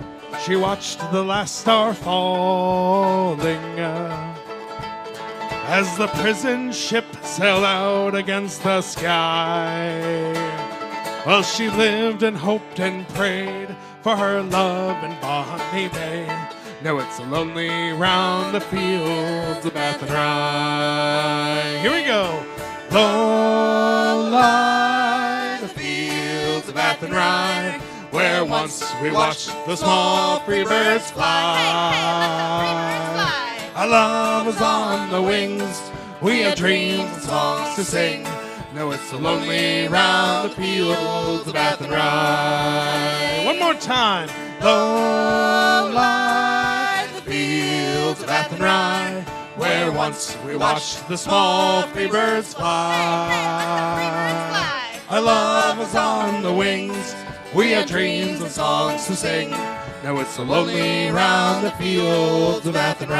she watched the last star falling, as the prison ship sailed out against the sky. Well, she lived and hoped and prayed for her love in Bonny Bay. Now it's so lonely round the fields of Athenry. Here we go. Low lie the fields of Athenry, where once we watched the small free birds fly. Our love was on the wings, we have dreams and songs to sing. Now it's so lonely round the fields of Athenry. One more time. Low lie the fields of Athenry, where once we watched the small free birds fly. Our love was on the wings, we have dreams and songs to sing. Now it's so lonely round the fields of Athenry.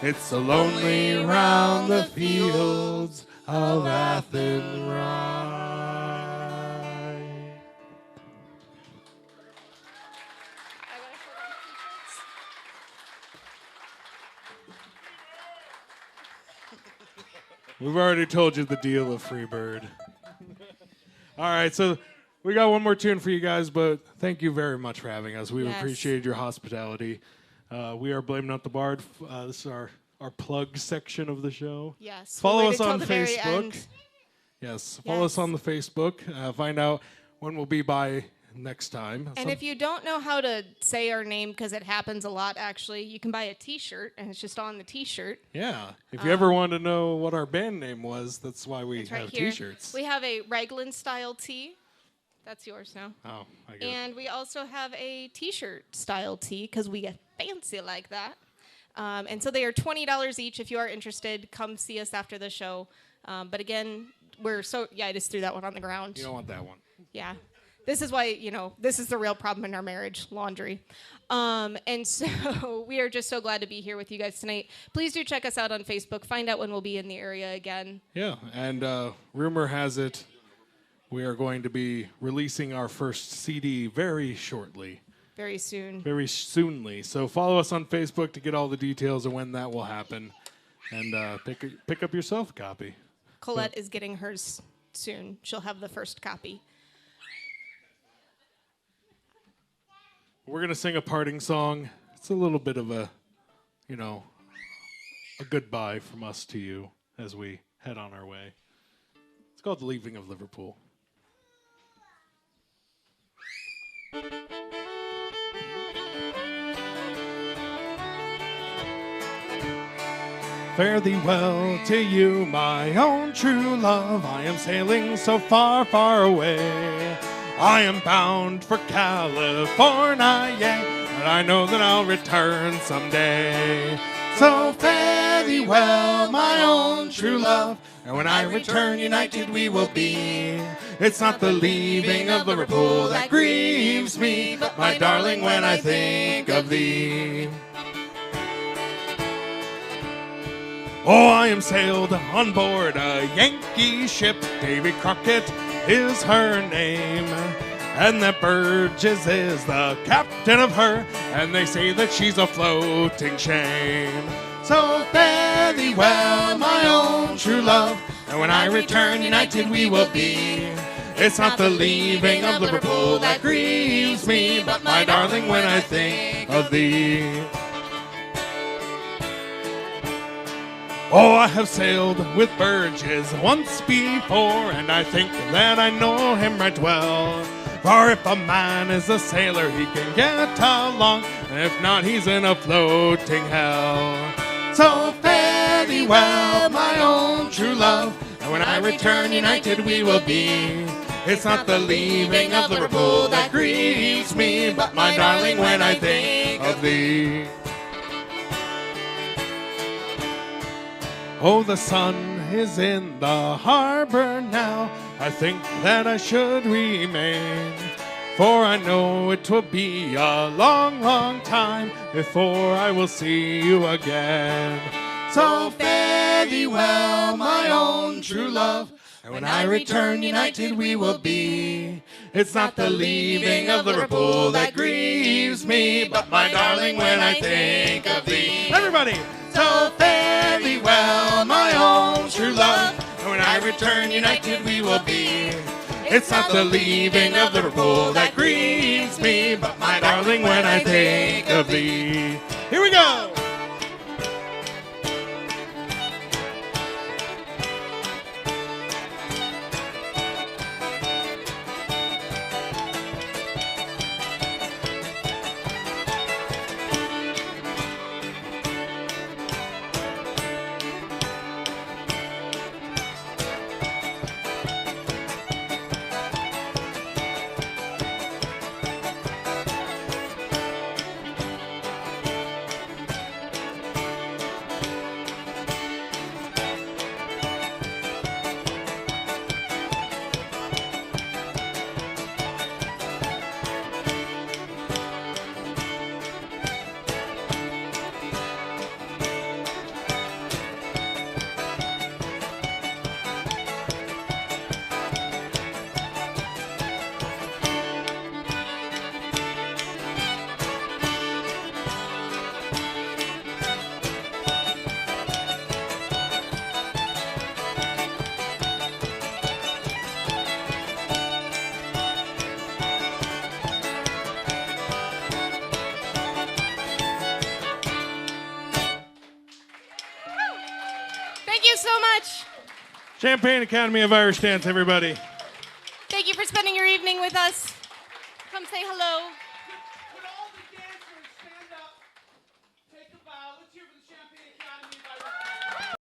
It's so lonely round the fields of Athenry. We've already told you the deal of Freebird. All right, so we got one more tune for you guys, but thank you very much for having us. We've appreciated your hospitality. We are Blame Not the Bard. This is our plug section of the show. Yes. Follow us on Facebook. Yes, follow us on the Facebook. Find out when we'll be by next time. And if you don't know how to say our name, because it happens a lot, actually, you can buy a T-shirt, and it's just on the T-shirt. Yeah. If you ever want to know what our band name was, that's why we have here. T-shirts. We have a Raglan-style tee. That's yours now. Oh, I get it. And we also have a T-shirt style tee because we get fancy like that. And so they are $20 each. If you are interested, come see us after the show. But again, I just threw that one on the ground. You don't want that one. Yeah. This is why, this is the real problem in our marriage, laundry. And so we are just so glad to be here with you guys tonight. Please do check us out on Facebook. Find out when we'll be in the area again. Yeah, and rumor has it we are going to be releasing our first CD very shortly. Very soon. Very soonly. So follow us on Facebook to get all the details of when that will happen. And pick up yourself a copy. Colette is getting hers soon. She'll have the first copy. We're going to sing a parting song. It's a little bit of a goodbye from us to you as we head on our way. It's called The Leaving of Liverpool. Fare thee well to you, my own true love. I am sailing so far, far away. I am bound for California, and I know that I'll return someday. So fare thee well, my own true love, and when I return united we will be. It's not the leaving of Liverpool that grieves me, but my darling, when I think of thee. Oh, I am sailed on board a Yankee ship. Davy Crockett is her name, and that Burgess is the captain of her, and they say that she's a floating shame. So fare thee well, my own true love, and when I return united we will be. It's not the leaving of Liverpool that grieves me, but my darling, when I think of thee. Oh, I have sailed with Burgess once before, and I think that I know him right well. For if a man is a sailor, he can get along, and if not, he's in a floating hell. So fare thee well, my own true love, and when I return united we will be. It's not the leaving of Liverpool that grieves me, but my darling, when I think of thee. Oh, the sun is in the harbor now. I think that I should remain, for I know it will be a long, long time before I will see you again. So fare thee well, my own true love, and when I return united we will be. It's not the leaving of Liverpool that grieves me, but my darling, when I think of thee. Everybody! So fare thee well, my own true love, and when I return united we will be. It's not the leaving of Liverpool that grieves me, but my darling, when I think of thee. Here we go! Thank you so much. Champaign Academy of Irish Dance, everybody. Thank you for spending your evening with us. Come say hello.